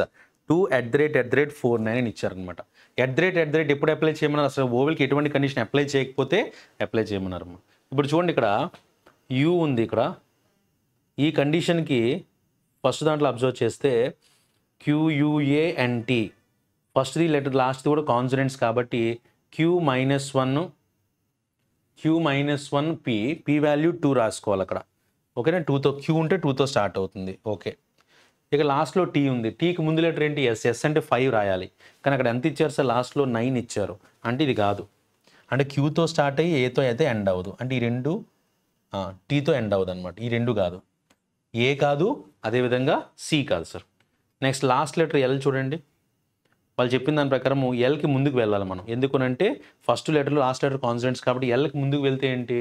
2@49 అని ఇచ్చారనమాట. ఎప్పుడు అప్లై చేయమన్నారు, అసలు ఓవెల్కి ఎటువంటి కండిషన్ అప్లై చేయకపోతే అప్లై చేయమన్నారు. ఇప్పుడు చూడండి ఇక్కడ యూ ఉంది, ఇక్కడ ఈ కండిషన్కి ఫస్ట్ దాంట్లో అబ్జర్వ్ చేస్తే క్యూయుఏ అండ్ టీ, ఫస్ట్ది లెటర్ లాస్ట్ది కూడా కాన్సనెంట్స్ కాబట్టి Q-1 పి వాల్యూ 2 రాసుకోవాలి అక్కడ. ఓకేనా, 2తో క్యూ ఉంటే 2తో స్టార్ట్ అవుతుంది. ఓకే, ఇక లాస్ట్లో టీ ఉంది, టీకి ముందు లెటర్ ఏంటి ఎస్ అంటే 5 రాయాలి. కానీ అక్కడ ఎంత ఇచ్చారు సార్, లాస్ట్లో 9 ఇచ్చారు. అంటే ఇది కాదు, అంటే క్యూతో స్టార్ట్ అయ్యి ఏతో అయితే ఎండ్ అవ్వదు. అంటే ఈ రెండు టీతో ఎండ్ అవ్వదు అనమాట. ఈ రెండు కాదు, ఏ కాదు, అదేవిధంగా సి కాదు sir. Next last letter L చూడండి, వాళ్ళు చెప్పిన దాని ప్రకారం ఎల్కి ముందుకు వెళ్ళాలి మనం. ఎందుకనంటే ఫస్ట్ లెటర్లో లాస్ట్ లెటర్ కాన్సనెంట్స్ కాబట్టి ఎల్కి ముందుకు వెళ్తే ఏంటి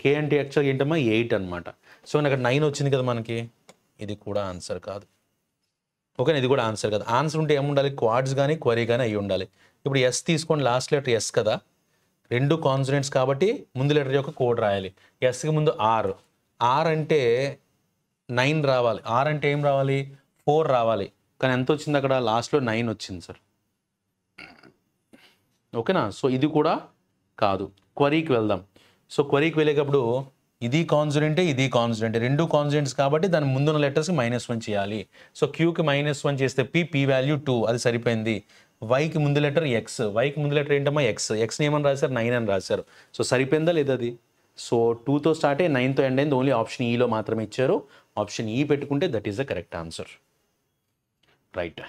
కే అంటే యాక్చువల్గా ఏంటమ్మా 8 అనమాట. సో అక్కడ 9 వచ్చింది కదా మనకి, ఇది కూడా ఆన్సర్ కాదు. ఓకే, ఇది కూడా ఆన్సర్ కాదు. ఆన్సర్ ఉంటే ఏముండాలి, క్వాడ్స్ కానీ క్వరీ కానీ అయ్యి ఉండాలి. ఇప్పుడు ఎస్ తీసుకోండి, లాస్ట్ లెటర్ ఎస్ కదా, రెండు కాన్సనెంట్స్ కాబట్టి ముందు లెటర్ యొక్క కోడ్ రాయాలి. ఎస్కి ముందు ఆర్ అంటే 9 రావాలి, ఆర్ అంటే ఏం రావాలి 4 రావాలి. కానీ ఎంత వచ్చింది అక్కడ, లాస్ట్లో 9 వచ్చింది సార్. ఓకేనా, సో ఇది కూడా కాదు. క్వరీకి వెళ్దాం. సో క్వరీకి వెళ్ళేటప్పుడు ఇది కాన్సనెంటే, ఇది కాన్సనెంటే, రెండు కాన్సనెంట్స్ కాబట్టి దాని ముందున్న లెటర్స్కి -1 చేయాలి. సో క్యూకి -1 చేస్తే పి వాల్యూ 2, అది సరిపోయింది. వైకి ముందు లెటర్ ఎక్స్, వైకి ముందు లెటర్ ఏంటమ్మా ఎక్స్ని ఏమని రాశారు 9 అని రాశారు. సో సరిపోయిందా లేదా అది. సో 2తో స్టార్ట్ అయ్యి 9తో ఎండ్ అయింది. ఓన్లీ ఆప్షన్ ఈలో మాత్రమే ఇచ్చారు. ఆప్షన్ ఈ పెట్టుకుంటే that is the correct answer. Right.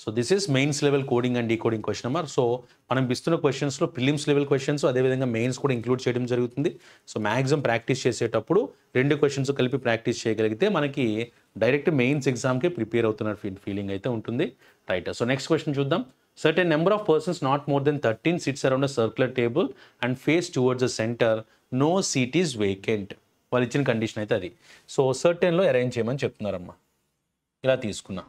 So this is mains level coding and decoding question number. So మనం ఇస్తున్న క్వశ్చన్స్లో ప్రిలిమ్స్ లెవెల్ క్వశ్చన్స్ అదేవిధంగా మెయిన్స్ కూడా ఇంక్లూడ్ చేయడం జరుగుతుంది. సో మ్యాక్సిమం ప్రాక్టీస్ చేసేటప్పుడు 2 క్వశ్చన్స్ కలిపి ప్రాక్టీస్ చేయగలిగితే మనకి డైరెక్ట్ మెయిన్స్ ఎగ్జామ్కి ప్రిపేర్ అవుతున్న ఫీలింగ్ అయితే ఉంటుంది. రైట్. సో నెక్స్ట్ క్వశ్చన్ చూద్దాం. Certain number of persons not more than 13 sits around a circular table and face towards the center. No seat is vacant. వాళ్ళు ఇచ్చిన కండిషన్ అయితే అది. సో సర్టెన్లో అరేంజ్ చేయమని చెప్తున్నారమ్మా. ఇలా తీసుకున్నా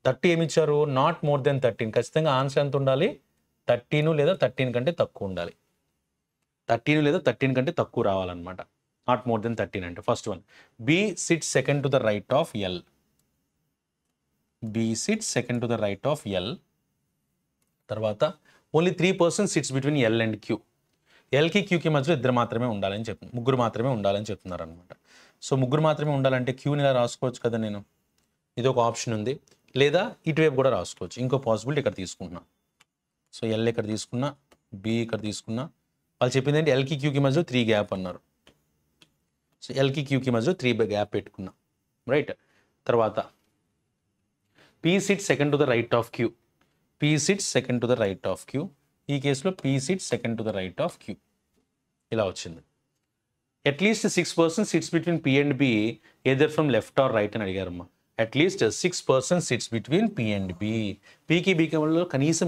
30 ఏమి ఇచ్చారు, నాట్ మోర్ దెన్ 13. ఖచ్చితంగా ఆన్సర్ ఎంత ఉండాలి, 13 లేదా 13 కంటే తక్కువ ఉండాలి. 13 లేదా 13 కంటే తక్కువ రావాలన్నమాట. నాట్ మోర్ దెన్ 13 అంటే first one. B sits second to the right of L. B sits second to the right of L. తర్వాత only 3 persons sits between L and Q. ఎల్కి క్యూకి మధ్యలో ముగ్గురు మాత్రమే ఉండాలని చెప్తున్నారు అనమాట. సో ముగ్గురు మాత్రమే ఉండాలంటే క్యూని ఇలా రాసుకోవచ్చు కదా నేను. ఇది ఒక ఆప్షన్ ఉంది. లేదా ఇటువైపు కూడా రాసుకోవచ్చు. ఇంకో పాసిబిలిటీ ఇక్కడ తీసుకుంటున్నా. సో ఎల్ ఇక్కడ తీసుకున్నా, బి ఇక్కడ తీసుకున్నా. వాళ్ళు చెప్పింది ఏంటి, ఎల్కి క్యూకి మధ్యలో 3 గ్యాప్ అన్నారు. సో ఎల్కి క్యూకి మధ్యలో 3 గ్యాప్ పెట్టుకున్నా. రైట్. తర్వాత P sit second to the right of Q. P sit second to the right of Q. ఈ కేసులో P sit second to the right of Q. ఇలా వచ్చింది. At least 6 persons sits between P and B either from left or right అని అడిగారమ్మా. At least 6 persons sits between P and B. పీకి బీకి మధ్యలో కనీసం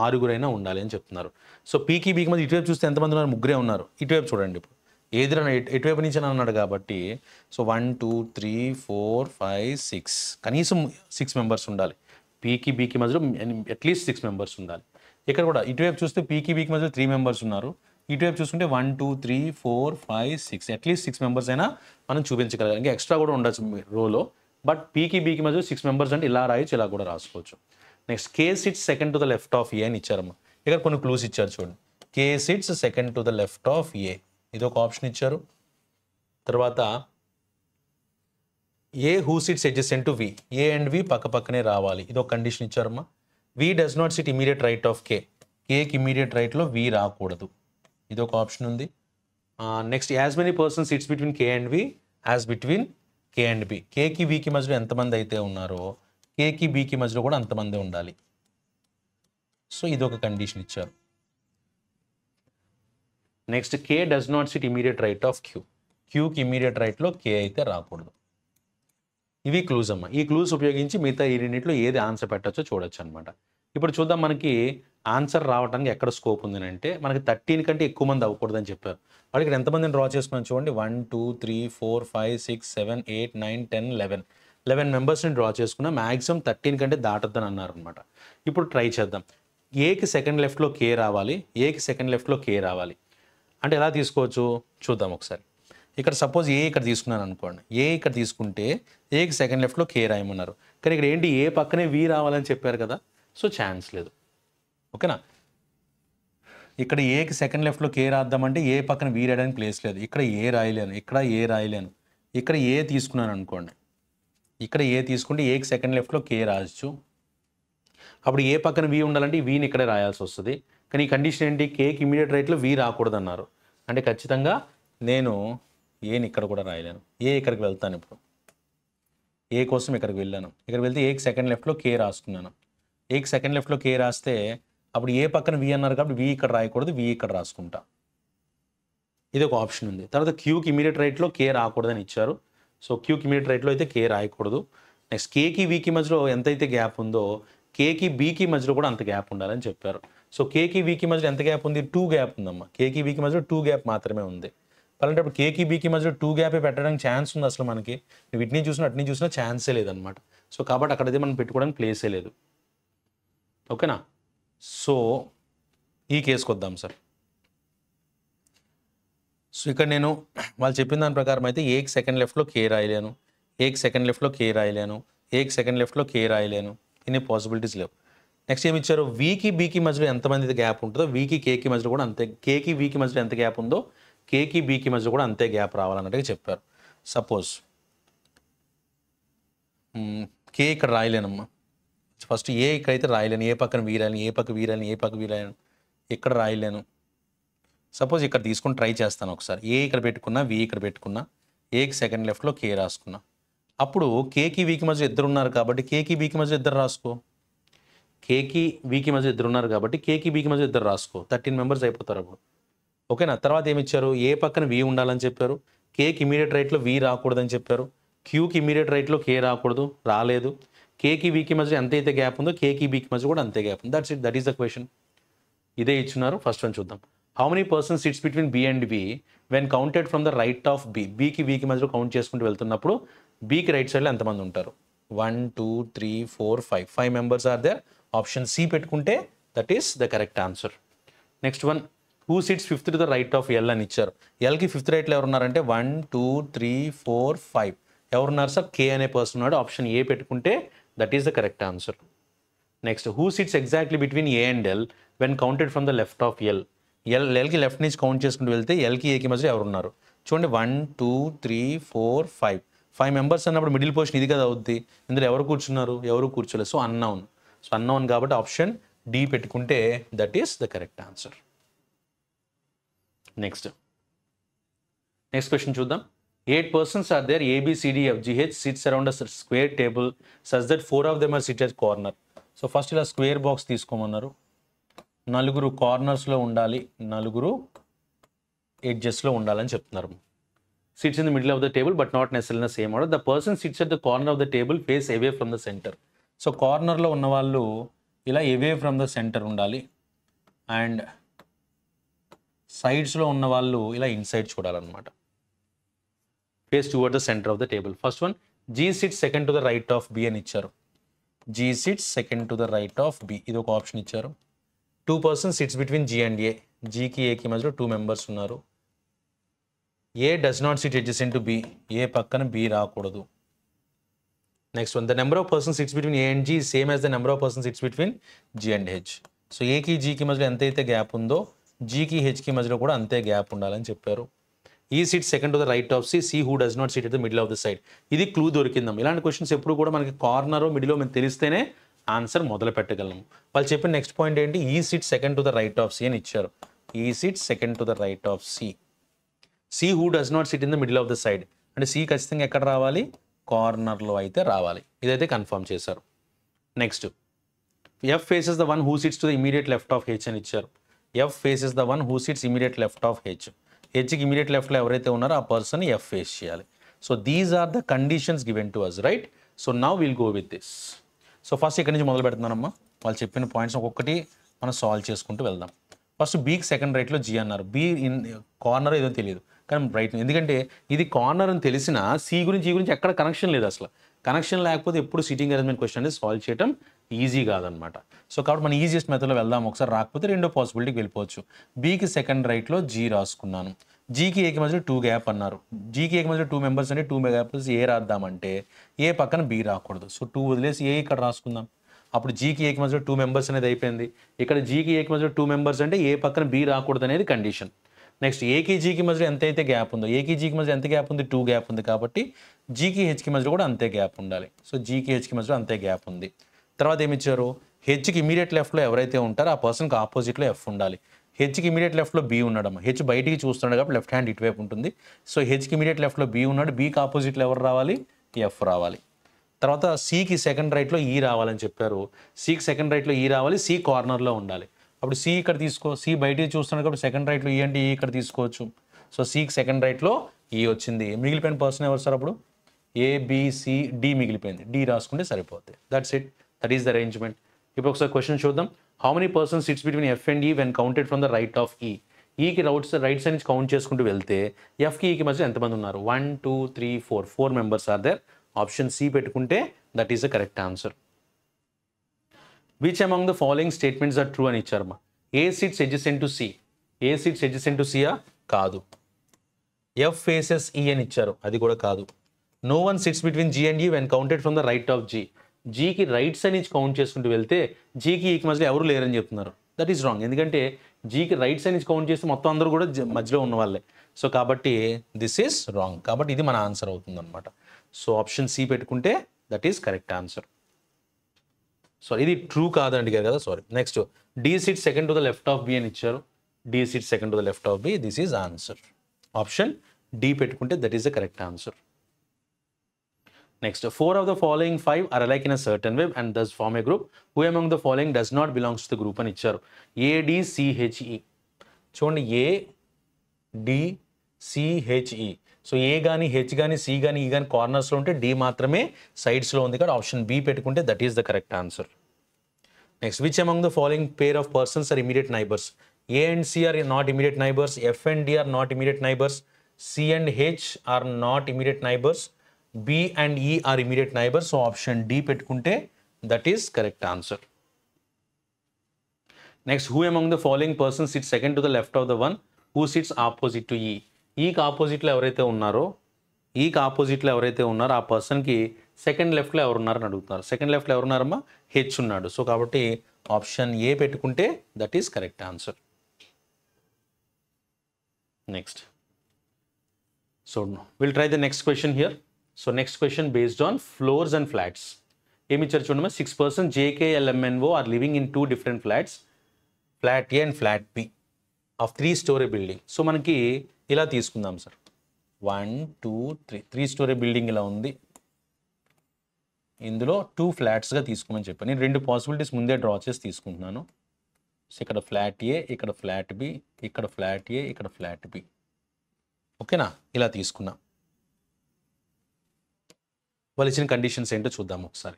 6 ఉండాలి అని చెప్తున్నారు. సో పీకి బీకి మధ్య ఇటువైపు చూస్తే ఎంతమంది ఉన్నారు, 3 ఉన్నారు. ఇటువైపు చూడండి, ఇప్పుడు ఏదైనా ఎటువైపు నుంచి అని అన్నాడు కాబట్టి సో 1 2 3 4 5 6 కనీసం 6 members ఉండాలి. పీకి బీకి మధ్యలో అట్లీస్ట్ 6 members ఉండాలి. ఇక్కడ కూడా ఇటువైపు చూస్తే పీకి బీకి మధ్యలో 3 members ఉన్నారు. ఇటువైపు చూసుకుంటే 1 2 3 4 5 6 అట్లీస్ట్ 6 members అయినా మనం చూపించగలగాలి. ఇంకా ఎక్స్ట్రా కూడా ఉండొచ్చు రోలో. బట్ పీకి బీకి మధ్య 6 members అంటే ఇలా రాయొచ్చు, ఇలా కూడా రాసుకోవచ్చు. Next K sits second to the left of A అని ఇచ్చారమ్మా. ఇక్కడ కొన్ని క్లూస్ ఇచ్చారు చూడండి. K sits second to the left of A, ఇది ఒక ఆప్షన్ ఇచ్చారు. తర్వాత A who sits adjacent to V. A and V పక్క పక్కనే రావాలి, ఇది ఒక కండిషన్ ఇచ్చారమ్మా. V does not sit immediate right of K. కేకి ఇమీడియట్ రైట్లో వి రాకూడదు, ఇది ఒక ఆప్షన్ ఉంది. Next as many persons sits between K and V as between K and B. కేకి బీకి మధ్యలో ఎంతమంది అయితే ఉన్నారో కేకి బీకి మధ్యలో కూడా అంతమంది ఉండాలి. సో ఇది ఒక కండిషన్ ఇచ్చారు. Next K does not sit immediate right of Q. క్యూకి ఇమీడియట్ రైట్లో కే అయితే రాకూడదు. ఇవి క్లూస్ అమ్మ. ఈ క్లూస్ ఉపయోగించి మిగతా ఈ రెండింటిలో ఏది ఆన్సర్ పెట్టచ్చో చూడొచ్చు అనమాట. ఇప్పుడు చూద్దాం మనకి ఆన్సర్ రావడానికి ఎక్కడ స్కోప్ ఉంది అంటే మనకి 13 కంటే ఎక్కువ మంది అవ్వకూడదని చెప్పారు. వాడు ఇక్కడ ఎంతమందిని డ్రా చేసుకున్నాను చూడండి, 1 2 3 4 5 6 7 8 9 10 11 మెంబర్స్ని డ్రా చేసుకున్నా. మ్యాక్సిమం 13 కంటే దాటొద్దని అన్నారు అనమాట. ఇప్పుడు ట్రై చేద్దాం. ఏకి సెకండ్ లెఫ్ట్లో కే రావాలి, ఏకి సెకండ్ లెఫ్ట్లో కే రావాలి అంటే ఎలా తీసుకోవచ్చు చూద్దాం ఒకసారి. ఇక్కడ సపోజ్ ఏ ఇక్కడ తీసుకున్నాను అనుకోండి, ఏ ఇక్కడ తీసుకుంటే ఏకి సెకండ్ లెఫ్ట్లో కే రాయమన్నారు. కానీ ఇక్కడ ఏంటి ఏ పక్కనే వి రావాలని చెప్పారు కదా, సో ఛాన్స్ లేదు. ఓకేనా, ఇక్కడ ఏకి సెకండ్ లెఫ్ట్లో కే రాద్దామంటే ఏ పక్కన వి రాయడానికి ప్లేస్ లేదు. ఇక్కడ ఏ రాయలేను, ఇక్కడ ఏ రాయలేను, ఇక్కడ ఏ తీసుకున్నాను అనుకోండి, ఇక్కడ ఏ తీసుకుంటే ఏకి సెకండ్ లెఫ్ట్లో కే రాయొచ్చు. అప్పుడు ఏ పక్కన వి ఉండాలంటే వీని ఇక్కడే రాయాల్సి వస్తుంది. కానీ ఈ కండిషన్ ఏంటి, కేకి ఇమీడియట్ రైట్లో వి రాకూడదు అన్నారు. అంటే ఖచ్చితంగా నేను ఏని ఇక్కడ కూడా రాయలేను. ఏ ఇక్కడికి వెళ్తాను, ఇప్పుడు ఏ కోసం ఇక్కడికి వెళ్ళాను, ఇక్కడికి వెళ్తే ఏకి సెకండ్ లెఫ్ట్లో కే రాసుకున్నాను. ఏకి సెకండ్ లెఫ్ట్లో కే రాస్తే అప్పుడు ఏ పక్కన వి అన్నారు కాబట్టి వి ఇక్కడ రాయకూడదు, వి ఇక్కడ రాసుకుంటా. ఇది ఒక ఆప్షన్ ఉంది. తర్వాత క్యూకి ఇమీడియట్ రైట్లో కే రాకూడదని ఇచ్చారు. సో క్యూకి ఇమీడియట్ రైట్లో అయితే కే రాయకూడదు. నెక్స్ట్ కేకి వీకి మధ్యలో ఎంతైతే గ్యాప్ ఉందో కేకి బీకి మధ్యలో కూడా అంత గ్యాప్ ఉండాలని చెప్పారు. సో కేకి వీకి మధ్యలో ఎంత గ్యాప్ ఉంది, 2 గ్యాప్ ఉందమ్మా. కేకి వీకి మధ్యలో 2 గ్యాప్ మాత్రమే ఉంది. అలాంటప్పుడు కేకి బీకి మధ్యలో 2 గ్యాపే పెట్టడానికి ఛాన్స్ ఉంది. అసలు మనకి వీటిని చూసినా అట్ని చూసినా ఛాన్సే లేదనమాట. సో కాబట్టి అక్కడైతే మనం పెట్టుకోవడానికి ప్లేసే లేదు. ఓకేనా, సో ఈ కేసుకు వద్దాం సార్. సో ఇక్కడ నేను వాళ్ళు చెప్పిన దాని ప్రకారం అయితే ఏకి సెకండ్ లెఫ్ట్లో కే రాయలేను, ఏకి సెకండ్ లెఫ్ట్లో కే రాయలేను, ఏకి సెకండ్ లెఫ్ట్లో కే రాయలేను, ఇన్ని పాసిబిలిటీస్ లేవు. నెక్స్ట్ ఏమి ఇచ్చారు, వీకి బీకి మధ్యలో ఎంతమంది గ్యాప్ ఉంటుందో వీకి కేకి మధ్యలో కూడా అంతే, కేకి వీకి మధ్యలో ఎంత గ్యాప్ ఉందో కేకి బీకి మధ్యలో కూడా అంతే గ్యాప్ రావాలన్నట్టుగా చెప్పారు. సపోజ్ కే ఇక్కడ రాయలేనమ్మా, ఫస్ట్ ఏ ఇక్కడైతే రాయలేను, ఏ పక్కన వి రాయలేను, ఏ పక్క వి రాయలేను, ఏ పక్క వి రాయలేను, ఇక్కడ రాయలేను. సపోజ్ ఇక్కడ తీసుకుని ట్రై చేస్తాను ఒకసారి. ఏ ఇక్కడ పెట్టుకున్నా, వి ఇక్కడ పెట్టుకున్నా, ఏకి సెకండ్ లెఫ్ట్లో కే రాసుకున్నా. అప్పుడు కేకి వీకి మధ్య ఇద్దరు ఉన్నారు కాబట్టి కేకి బీకి మధ్య ఇద్దరు రాసుకో, కేకి వీకి మధ్య ఇద్దరు ఉన్నారు కాబట్టి కేకి బీకి మధ్య ఇద్దరు రాసుకో, 13 మెంబర్స్ అయిపోతారు అప్పుడు. ఓకేనా, తర్వాత ఏమి ఇచ్చారు, ఏ పక్కన వి ఉండాలని చెప్పారు, కేకి ఇమీడియట్ రైట్లో వి రాకూడదని చెప్పారు, క్యూకి ఇమీడియట్ రైట్లో కే రాకూడదు, రాలేదు. కేకి వీకి మధ్య ఎంతైతే గ్యాప్ ఉందో కేకి బీకి మధ్య కూడా అంతే గ్యాప్ ఉంది. That's it, that is the question. ఇదే ఇచ్చున్నారు. ఫస్ట్ వన్ చూద్దాం. How many persons sits between B and B when counted from the right of B. బీకి వీకి మధ్యలో కౌంట్ చేసుకుంటూ వెళ్తున్నప్పుడు బీకి రైట్ సైడ్లో ఎంతమంది ఉంటారు, 1 2 3 4 5 5 members are there. Option C పెట్టుకుంటే that is the correct answer. Next one, who sits fifth to the right of L అని ఇచ్చారు. ఎల్కి ఫిఫ్త్ రైట్లో ఎవరున్నారంటే 1 2 3 4 5 ఎవరున్నారు సార్, కే అనే పర్సన్ ఉన్నాడు. ఆప్షన్ ఏ పెట్టుకుంటే that is the correct answer. Next, who sits exactly between A and L when counted from the left of L. ఎల్కి left నుంచి count చేసుకుంటూ వెళ్తే ఎల్కి ఏకి మధ్య ఎవరున్నారు చూడండి, 1 2 3 4 5 మెంబర్స్ అన్నప్పుడు మిడిల్ పొజిషన్ ఇది కదా అవుద్ది. ఇందులో ఎవరు కూర్చున్నారు, ఎవరు కూర్చోలేదు. సో అన్నౌన్, సో అన్నౌన్ కాబట్టి ఆప్షన్ డి పెట్టుకుంటే that is the correct answer. Next question చూద్దాం. 8 persons are there, A, B, C, D, F, G, H sits around a square table such that 4 of them are seated at corner. So first ఇలా square box తీసుకోమన్నారు. నలుగురు కార్నర్స్లో ఉండాలి, నలుగురు ఎడ్జెస్లో ఉండాలని చెప్తున్నారు. Sits in the middle of the table but not necessarily in the same order. The person sits at the corner of the table face away from the center. So కార్నర్లో ఉన్న వాళ్ళు ఇలా away from the center ఉండాలి, and సైడ్స్లో ఉన్న వాళ్ళు ఇలా inside చూడాలన్నమాట, face toward the centre of the table. First one, G sits second to the right of B అని ఇచ్చారు. G sits second to the right of B, ఇది ఒక ఆప్షన్ ఇచ్చారు. 2 persons sits between G and A. జీకి ఏకి మధ్యలో 2 members ఉన్నారు. A does not sit adjacent to B, A పక్కన బి రాకూడదు. Next one, the number of persons sits between A and G same as the number of persons sits between G and H. So ఏకి జీకి మధ్యలో ఎంతైతే gap ఉందో జీకి హెచ్కి మధ్యలో కూడా అంతే గ్యాప్ ఉండాలని చెప్పారు. E sit second to the right of C, C who does not sit at the middle of the side. ఇది క్లూ దొరికిందాం. ఇలాంటి క్వశ్చన్స్ ఎప్పుడు కూడా మనకి కార్నర్ మిడిలో మేము తెలిస్తేనే ఆన్సర్ మొదలు పెట్టగలము. వాళ్ళు చెప్పిన నెక్స్ట్ పాయింట్ ఏంటి, E sit second to the right of C అని ఇచ్చారు. E sit second to the right of C, C who does not sit in the middle of the side అంటే C ఖచ్చితంగా ఎక్కడ రావాలి, కార్నర్లో అయితే రావాలి. ఇదైతే కన్ఫర్మ్ చేశారు. Next, F faces the one who sits to the immediate left of H అని ఇచ్చారు. F faces the one who sits immediate left of H. హెచ్కి ఇమీడియట్ లెఫ్ట్లో ఎవరైతే ఉన్నారో ఆ పర్సన్ ఎఫ్ ఫేస్ చేయాలి. So these are the conditions given to us, right? So now will go with this. So first ఇక్కడ నుంచి మొదలు పెడుతున్నానమ్మా. వాళ్ళు చెప్పిన పాయింట్స్ ఒక్కొక్కటి మనం సాల్వ్ చేసుకుంటూ వెళ్దాం. ఫస్ట్ బీకి సెకండ్ రైట్లో జీ అన్నారు. బీ ఇన్ కార్నర్ ఏదో తెలియదు కానీ రైట్, ఎందుకంటే ఇది కార్నర్ అని తెలిసిన సి గురించి ఈ గురించి ఎక్కడ కనెక్షన్ లేదు. అసలు కనెక్షన్ లేకపోతే ఎప్పుడు సిట్టింగ్ అరేంజ్మెంట్ క్వశ్చన్ అనేది సాల్వ్ చేయడం ఈజీ కాదనమాట. సో కాబట్టి మనం ఈజియెస్ట్ మెథడ్లో వెళ్దాం. ఒకసారి రాకపోతే రెండో పాసిబిలిటీకి వెళ్ళిపోవచ్చు. బీకి సెకండ్ రైట్లో జీ రాసుకున్నాను. జీకి ఏకి మధ్య 2 గ్యాప్ అన్నారు. జీకి ఏకి మధ్య 2 మెంబర్స్ అంటే 2 గ్యాప్స్ ఏ రాద్దామంటే ఏ పక్కన బీ రాకూడదు. సో 2 వదిలేసి ఏ ఇక్కడ రాసుకుందాం. అప్పుడు జీకి ఏకి మధ్య 2 మెంబర్స్ అనేది అయిపోయింది. ఇక్కడ జీకి ఏకి మధ్య 2 మెంబర్స్ అంటే ఏ పక్కన బీ రాకూడదు అనేది కండిషన్. నెక్స్ట్ ఏకి జీకి మధ్య ఎంత అయితే గ్యాప్ ఉందో, ఏకి జీకి మధ్య ఎంత గ్యాప్ ఉంది, 2 గ్యాప్ ఉంది కాబట్టి జీకి హెచ్కి మధ్య కూడా అంతే గ్యాప్ ఉండాలి. సో జీకి హెచ్కి మధ్య అంతే గ్యాప్ ఉంది. తర్వాత ఏమి ఇచ్చారు, హెచ్కి ఇమీడియట్ లెఫ్ట్లో ఎవరైతే ఉంటారో ఆ పర్సన్కి ఆపోజిట్లో ఎఫ్ ఉండాలి. హెచ్కి ఇమీడియట్ లెఫ్ట్లో బీ ఉన్నాడు. హెచ్ బయటికి చూస్తున్నాడు కాబట్టి లెఫ్ట్ హ్యాండ్ ఇటువైపు ఉంటుంది. సో హెచ్కి ఇమీడియట్ లెఫ్ట్లో బీ ఉన్నాడు, బీకి ఆపోజిట్లో ఎవరు రావాలి, ఎఫ్ రావాలి. తర్వాత సికి సెకండ్ రైట్లో ఈ రావాలని చెప్పారు. సికి సెకండ్ రైట్లో ఈ రావాలి, సి కార్నర్లో ఉండాలి. అప్పుడు సి ఇక్కడ తీసుకో, సి బయటికి చూస్తున్నాడు కాబట్టి సెకండ్ రైట్లో ఈ అంటే ఈ ఇక్కడ తీసుకోవచ్చు. సో సికి సెకండ్ రైట్లో ఈ వచ్చింది. మిగిలిపోయిన పర్సన్ ఎవరు సార్ అప్పుడు, ఏబిసిడి మిగిలిపోయింది, డి రాసుకుంటే సరిపోతుంది. That's it, that is the arrangement. ఇప్పుడు ఒకసారి క్వశ్చన్ చూద్దాం. How many persons sits between F and E when counted from the right of E. ఈకి రైట్ సైడ్ నుంచి కౌంట్ చేసుకుంటూ వెళ్తే ఎఫ్కి ఈకి మధ్య ఎంతమంది ఉన్నారు, 1 2 3 4 members are there. Option C పెట్టుకుంటే that is the correct answer. Which among the following statements are true అని ఇచ్చారమ్మా. A sits adjacent to C, A sits adjacent to సియా కాదు. ఎఫ్ ఫేసెస్ ఈ అని ఇచ్చారు, అది కూడా కాదు. No one sits between G and E when counted from the right of G. జీకి రైట్ సైడ్ నుంచి కౌంట్ చేసుకుంటూ వెళ్తే జీకి ఈకి మధ్యలో ఎవరు లేరని చెప్తున్నారు. దట్ ఈస్ రాంగ్, ఎందుకంటే జీకి రైట్ సైడ్ నుంచి కౌంట్ చేస్తే మొత్తం అందరూ కూడా మధ్యలో ఉన్న వాళ్ళే. సో కాబట్టి దిస్ ఈస్ రాంగ్, కాబట్టి ఇది మన ఆన్సర్ అవుతుంది అనమాట. సో ఆప్షన్ సి పెట్టుకుంటే that is correct answer. So ఇది ట్రూ కాదండి కదా, sorry. Next D sit second to the left of B అని ఇచ్చారు. D sit second to the left of B, this is answer. Option D పెట్టుకుంటే that is the correct answer. Next, 4 of the following 5 are alike in a certain way and thus form a group. Who among the following does not belongs to the group అని ఇచ్చారు. ADCHE. చూడండి, ADCHE. So ఏ కానీ H కానీ C కానీ ఈ కానీ కార్నర్స్లో ఉంటే D మాత్రమే సైడ్స్లో ఉంది కాబట్టి ఆప్షన్ బి పెట్టుకుంటే that is the correct answer. Next, which among the following pair of persons are immediate neighbours. A and C are not immediate neighbours, F and D are not immediate neighbours, C and H are not immediate neighbours, B and E are immediate neighbors. So option D పెట్టుకుంటే that is correct answer. Next, who among the following persons sits second to the left of the one who sits opposite to E. ఈకి ఆపోజిట్లో ఎవరైతే ఉన్నారో ఆ పర్సన్కి second లెఫ్ట్లో ఎవరున్నారని అడుగుతున్నారు. Second లెఫ్ట్లో ఎవరున్నారమ్మా, హెచ్ ఉన్నాడు. సో కాబట్టి ఆప్షన్ ఏ పెట్టుకుంటే that is correct answer. Next, so will try the next question here. So next question based on floors and flats. ఏమి ఇచ్చారు చూడమ్మా, 6 persons JKLMNO are living in 2 different flats, flat A and flat B of 3-story building. So మనకి ఇలా తీసుకుందాం sir, 1 2 3 3-story building ఇలా ఉంది. ఇందులో 2 ఫ్లాట్స్గా తీసుకోమని చెప్పాను. నేను 2 పాసిబిలిటీస్ ముందే డ్రా చేసి తీసుకుంటున్నాను. సో ఇక్కడ ఫ్లాట్ ఏ, ఇక్కడ ఫ్లాట్ బి, ఇక్కడ ఫ్లాట్ ఏ, ఇక్కడ ఫ్లాట్ బి. ఓకేనా, ఇలా తీసుకున్నా. వాళ్ళు ఇచ్చిన కండిషన్స్ ఏంటో చూద్దాం ఒకసారి.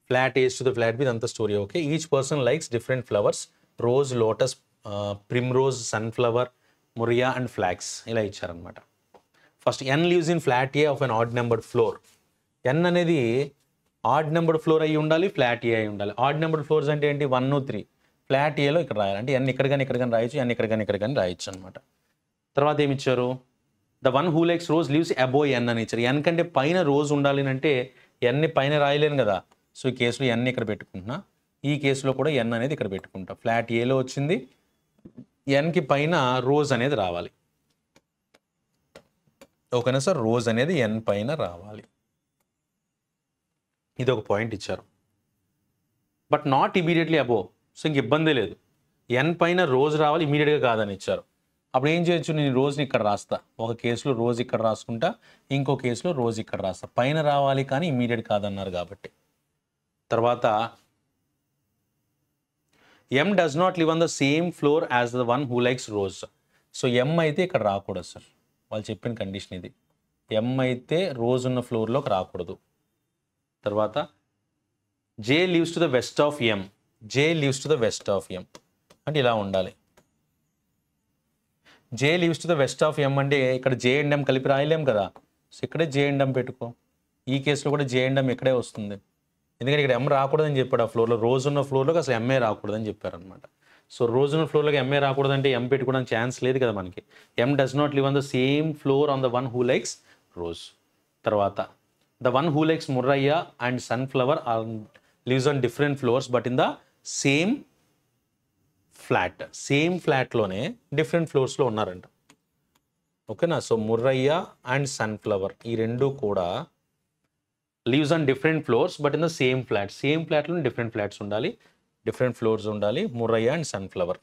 Flat as to the flat B, అంత story okay. Each person likes different flowers, rose, lotus, primrose, sunflower, murraya and flax ఇలా ఇచ్చారనమాట. First N lives in flat A of an odd numbered floor. N అనేది odd numbered floor అయ్యి ఉండాలి, flat ఏ అయి ఉండాలి. Add numbered floors అంటే ఏంటి, 1 3. Flat ఏలో ఇక్కడ రాయాలి, అంటే ఎన్ ఇక్కడ కానీ రాయొచ్చు, ఎన్ ఇక్కడ కానీ రాయొచ్చు అనమాట. తర్వాత ఏమి ఇచ్చారు, the one who likes rose lives above N అని ఇచ్చారు. ఎన్ కంటే పైన రోజ్ ఉండాలి అంటే ఎన్ని పైన రాయలేను కదా. సో ఈ కేసులో ఎన్ ఇక్కడ పెట్టుకుంటున్నా, ఈ కేసులో కూడా ఎన్ అనేది ఇక్కడ పెట్టుకుంటా. ఫ్లాట్ ఏలో వచ్చింది, ఎన్కి పైన రోజ్ అనేది రావాలి. ఓకేనా సార్, రోజ్ అనేది ఎన్ పైన రావాలి. ఇది ఒక పాయింట్ ఇచ్చారు. But not immediately above. So ఇంక ఇబ్బంది లేదు, ఎన్ పైన రోజ్ రావాలి, ఇమీడియట్గా కాదని ఇచ్చారు. అప్పుడు ఏం చేయొచ్చు, నేను రోజుని ఇక్కడ రాస్తా. ఒక కేసులో రోజు ఇక్కడ రాసుకుంటా, ఇంకో కేసులో రోజు ఇక్కడ రాస్తా. పైన రావాలి కానీ ఇమీడియట్ కాదన్నారు కాబట్టి. తర్వాత M does not live on the same floor as the one who likes rose. So M అయితే ఇక్కడ రాకూడదు సార్, వాళ్ళు చెప్పిన కండిషన్ ఇది. ఎం అయితే రోజ్ ఉన్న ఫ్లోర్లోకి రాకూడదు. తర్వాత J lives to the west of M. J lives to the west of M అంటే ఇలా ఉండాలి. J lives to the west of M అంటే ఇక్కడ జే అండ్ ఎం కలిపి రాయలేం కదా. సో ఇక్కడే జే అండ్ ఎం పెట్టుకో. ఈ కేసులో కూడా జే అండ్ ఎం ఇక్కడే వస్తుంది, ఎందుకంటే ఇక్కడ ఎం రాకూడదని చెప్పాడు. ఆ ఫ్లోర్లో రోజు ఉన్న ఫ్లోర్లోకి అసలు ఎంఏ రాకూడదని చెప్పారనమాట. సో రోజు ఉన్న ఫ్లోర్లోకి ఎంఏ రాకూడదంటే ఎం పెట్టుకోవడానికి ఛాన్స్ లేదు కదా మనకి. M does not live on the same floor on the one who likes rose. తర్వాత the one who likes murraya and sunflower lives on different floors but in the same flat. Same ఫ్లాట్లోనే different ఫ్లోర్స్లో ఉన్నారంట. ఓకేనా. So murraya and sunflower ఈ రెండు కూడా lives on different floors but in the same flat. Same ఫ్లాట్లో different flats ఉండాలి, different floors ఉండాలి. Murraya and sunflower.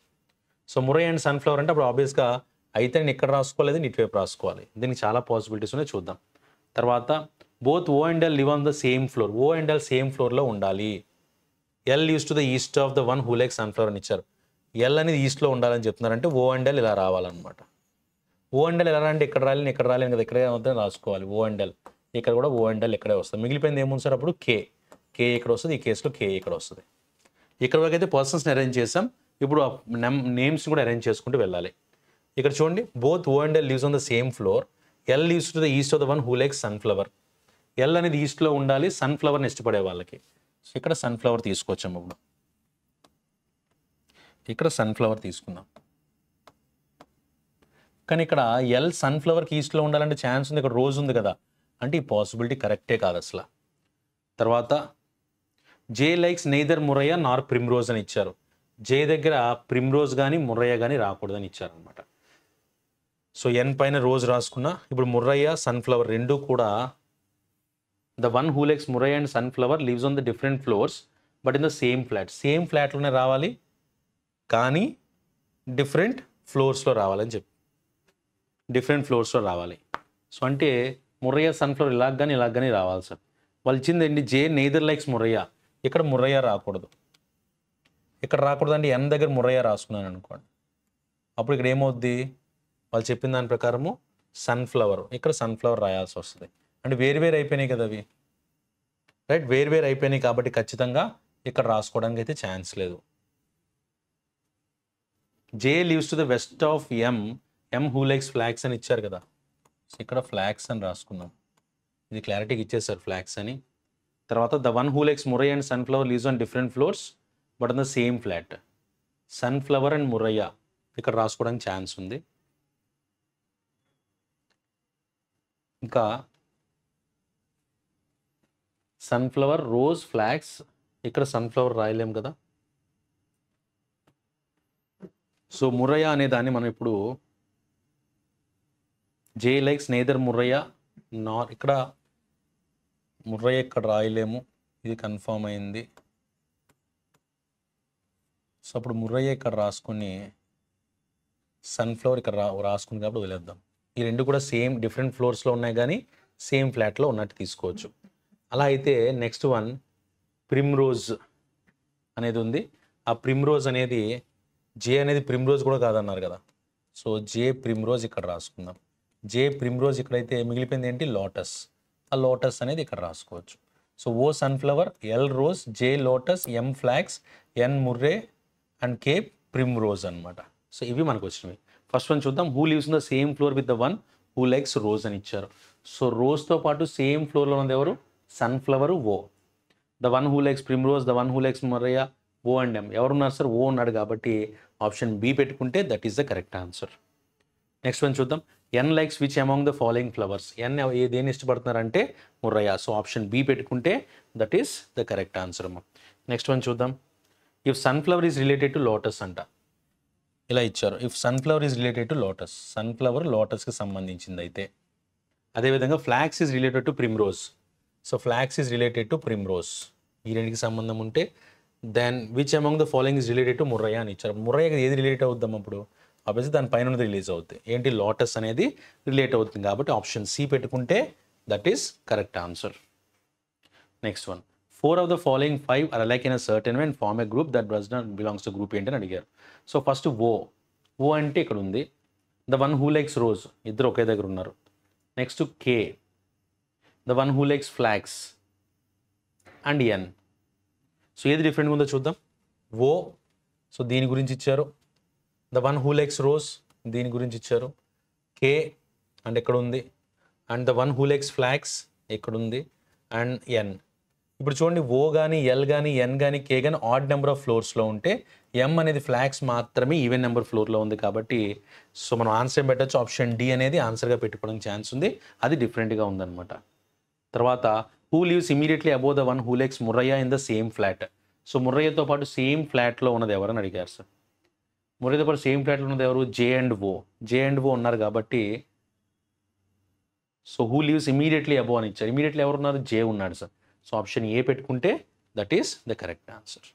So murraya and sunflower అంటే అప్పుడు ఆబ్వియస్గా అయితే నేను ఇక్కడ రాసుకోలేదు, ఇటువైపు రాసుకోవాలి. దీనికి చాలా పాసిబిలిటీస్ ఉన్నాయి, చూద్దాం. తర్వాత both O and L live on the same floor. O and L same ఫ్లోర్లో ఉండాలి. L lives to the east of the one who likes sunflower అని ఇచ్చారు. ఎల్ అనేది ఈస్ట్లో ఉండాలని చెప్తున్నారంటే ఓ అండ్ ఎల్ ఇలా రావాలన్నమాట. ఓ అండ్ ఎల్ ఎలా అంటే ఇక్కడ రాలేను, ఇక్కడ రాలేను కదా, ఇక్కడే అవుతుంది రాసుకోవాలి. ఓ అండ్ ఎల్ ఇక్కడ కూడా ఓ అండ్ ఎల్ ఇక్కడే వస్తుంది. మిగిలిపోయింది ఏముంది సార్ అప్పుడు కే. కే ఇక్కడ వస్తుంది, ఈ కేసులో కే ఇక్కడ వస్తుంది. ఇక్కడ వరకు అయితే పర్సన్స్ని అరేంజ్ చేసాం. ఇప్పుడు నేమ్స్ కూడా అరేంజ్ చేసుకుంటూ వెళ్ళాలి. ఇక్కడ చూడండి, both O and L lives on the same floor. L lives to the east of the one who likes sunflower. L అనేది ఈస్ట్లో ఉండాలి, సన్ఫ్లవర్ని ఇష్టపడే వాళ్ళకి. సో ఇక్కడ సన్ఫ్లవర్ తీసుకొచ్చాము. ఇప్పుడు ఇక్కడ సన్ఫ్లవర్ తీసుకుందాం. కానీ ఇక్కడ ఎల్ సన్ఫ్లవర్కి ఈస్ట్లో ఉండాలంటే ఛాన్స్ ఉంది, ఇక్కడ రోజ్ ఉంది కదా, అంటే ఈ పాసిబిలిటీ కరెక్టే కాదు అసలు. తర్వాత జే లైక్స్ నెయిదర్ మురయ్య నార్ ప్రిమ్రోజ్ అని ఇచ్చారు. జే దగ్గర ప్రిమ్రోజ్ కానీ మురయ్య కానీ రాకూడదని ఇచ్చారనమాట. సో ఎన్ పైన రోజ్ రాసుకున్నా. ఇప్పుడు మురయ్య సన్ఫ్లవర్ రెండు కూడా the one who likes murraya and sunflower lives on the different floors but in the same flat. Same ఫ్లాట్లోనే రావాలి కానీ డిఫరెంట్ ఫ్లోర్స్లో రావాలని చెప్పి, డిఫరెంట్ ఫ్లోర్స్లో రావాలి. సో అంటే మురయ్య సన్ఫ్లవర్ ఇలాగ కానీ రావాలి సార్. వాళ్ళు ఇచ్చింది ఏంటి, జే నెయిదర్ లైక్స్ మురయ్య. ఇక్కడ మురయ్య రాకూడదు, ఇక్కడ రాకూడదు అంటే ఎన్ దగ్గర మురయ్య రాసుకున్నాను అనుకోండి. అప్పుడు ఇక్కడ ఏమవుద్ది, వాళ్ళు చెప్పిన దాని ప్రకారము సన్ఫ్లవర్, ఇక్కడ సన్ఫ్లవర్ రాయాల్సి వస్తుంది. అంటే వేరు అయిపోయినాయి కదా అవి, రైట్. వేరు అయిపోయినాయి కాబట్టి ఖచ్చితంగా ఇక్కడ రాసుకోవడానికి అయితే ఛాన్స్ లేదు. J lives to the west of M. M who likes flax అని ఇచ్చారు కదా, సో ఇక్కడ ఫ్లాగ్స్ అని రాసుకుందాం. ఇది క్లారిటీకి ఇచ్చేసారు ఫ్లాగ్స్ అని. తర్వాత the one who likes murraya and sunflower lives on different floors but on the same flat. Sunflower and murraya ఇక్కడ రాసుకోవడానికి ఛాన్స్ ఉంది. ఇంకా సన్ఫ్లవర్ రోజ్ ఫ్లాగ్స్, ఇక్కడ సన్ఫ్లవర్ రాయలేం కదా. సో మురయ్య అనే దాన్ని మనం ఇప్పుడు జే లైక్స్ నేదర్ మురయ్య నార్, ఇక్కడ మురయ్య ఇక్కడ రాయలేము, ఇది కన్ఫర్మ్ అయింది. సో అప్పుడు మురయ్య ఇక్కడ రాసుకుని సన్ఫ్లవర్ ఇక్కడ రాసుకుని కాబట్టి వదిలేద్దాం. ఈ రెండు కూడా సేమ్ డిఫరెంట్ ఫ్లోర్స్లో ఉన్నాయి కానీ సేమ్ ఫ్లాట్లో ఉన్నట్టు తీసుకోవచ్చు. అలా అయితే నెక్స్ట్ వన్ ప్రిమ్రోజ్ అనేది ఉంది. ఆ ప్రిమ్రోజ్ అనేది జే అనేది ప్రిమ్రోజ్ కూడా కాదన్నారు కదా, సో జే ప్రిమ్రోజ్ ఇక్కడ రాసుకుందాం. జే ప్రిమ్రోజ్ ఇక్కడైతే మిగిలిపోయింది ఏంటి, లోటస్. ఆ లోటస్ అనేది ఇక్కడ రాసుకోవచ్చు. So O sunflower, L rose, J lotus, M flax, N murraya and K primrose అనమాట. సో ఇవి మనకు వచ్చినవి. ఫస్ట్ వన్ చూద్దాం. Who lives in the same floor with the one who likes rose అని ఇచ్చారు. సో రోజ్తో పాటు సేమ్ ఫ్లోర్లో ఉన్నది ఎవరు, sunflower, O. The one who likes primrose, the one who likes murraya, O and M. ఎవరున్నారు sir, O ఉన్నాడు కాబట్టి ఆప్షన్ బి పెట్టుకుంటే that is the correct answer. Next one చూద్దాం. N likes which among the following flowers. N దేని ఇష్టపడుతున్నారంటే murraya. So option B పెట్టుకుంటే that is the correct answer అమ్మా. Next one చూద్దాం. If sunflower is related to lotus అంట, ఇలా ఇచ్చారు. If sunflower is related to lotus, sunflower లోటస్కి సంబంధించింది అయితే. అదేవిధంగా flax is related to primrose. So flax is related to primrose, ఈ రెండుకి సంబంధం ఉంటే then which among the following is related to murraya అని ఇచ్చారు. మురయ్యకి ఏది రిలేట్ అవుద్దాం అప్పుడు, ఆబ్వియస్లీ దాని పైన ఉన్నది రిలీజ్ అవుతుంది. ఏంటి, లోటస్ అనేది రిలేట్ అవుతుంది కాబట్టి ఆప్షన్ సి పెట్టుకుంటే that is correct answer. Next one. 4 of the following 5 are alike in a certain way and form a group that does not belongs to group ఏంటి అని అడిగారు. సో ఫస్ట్ ఓ అంటే ఇక్కడ ఉంది. The one who likes rose, ఇద్దరు ఒకే దగ్గర ఉన్నారు. Next K, the one who likes flags and N. So ఏది డిఫరెంట్గా ఉందో చూద్దాం. ఓ, సో దీని గురించి ఇచ్చారు. The one who likes rose, దీని గురించి ఇచ్చారు. కే అండ్ ఎక్కడ ఉంది, and the one who likes flags ఎక్కడుంది, అండ్ ఎన్. ఇప్పుడు చూడండి, ఓ కానీ ఎల్ కానీ ఎన్ కానీ కే కానీ ఆడ్ నెంబర్ ఆఫ్ ఫ్లోర్స్లో ఉంటే ఎం అనేది ఫ్లాగ్స్ మాత్రమే ఈవెన్ నెంబర్ ఫ్లోర్లో ఉంది కాబట్టి సో మనం ఆన్సర్ ఏం పెట్టచ్చు, ఆప్షన్ డి అనేది ఆన్సర్గా పెట్టుకోవడానికి ఛాన్స్ ఉంది. అది డిఫరెంట్గా ఉందన్నమాట. తర్వాత who lives immediately above the one who likes murraya in the same flat. So మురయ్యతో పాటు సేమ్ ఫ్లాట్లో ఉన్నది ఎవరని అడిగారు సార్. మురయ్యతో పాటు సేమ్ ఫ్లాట్లో ఉన్నది ఎవరు, జే అండ్ ఓ. జే అండ్ ఓ ఉన్నారు కాబట్టి so who lives immediately above అని ఇచ్చారు. ఇమీడియట్లీ ఎవరు ఉన్నారు, జే ఉన్నాడు సార్. సో ఆప్షన్ ఏ పెట్టుకుంటే that is the correct answer.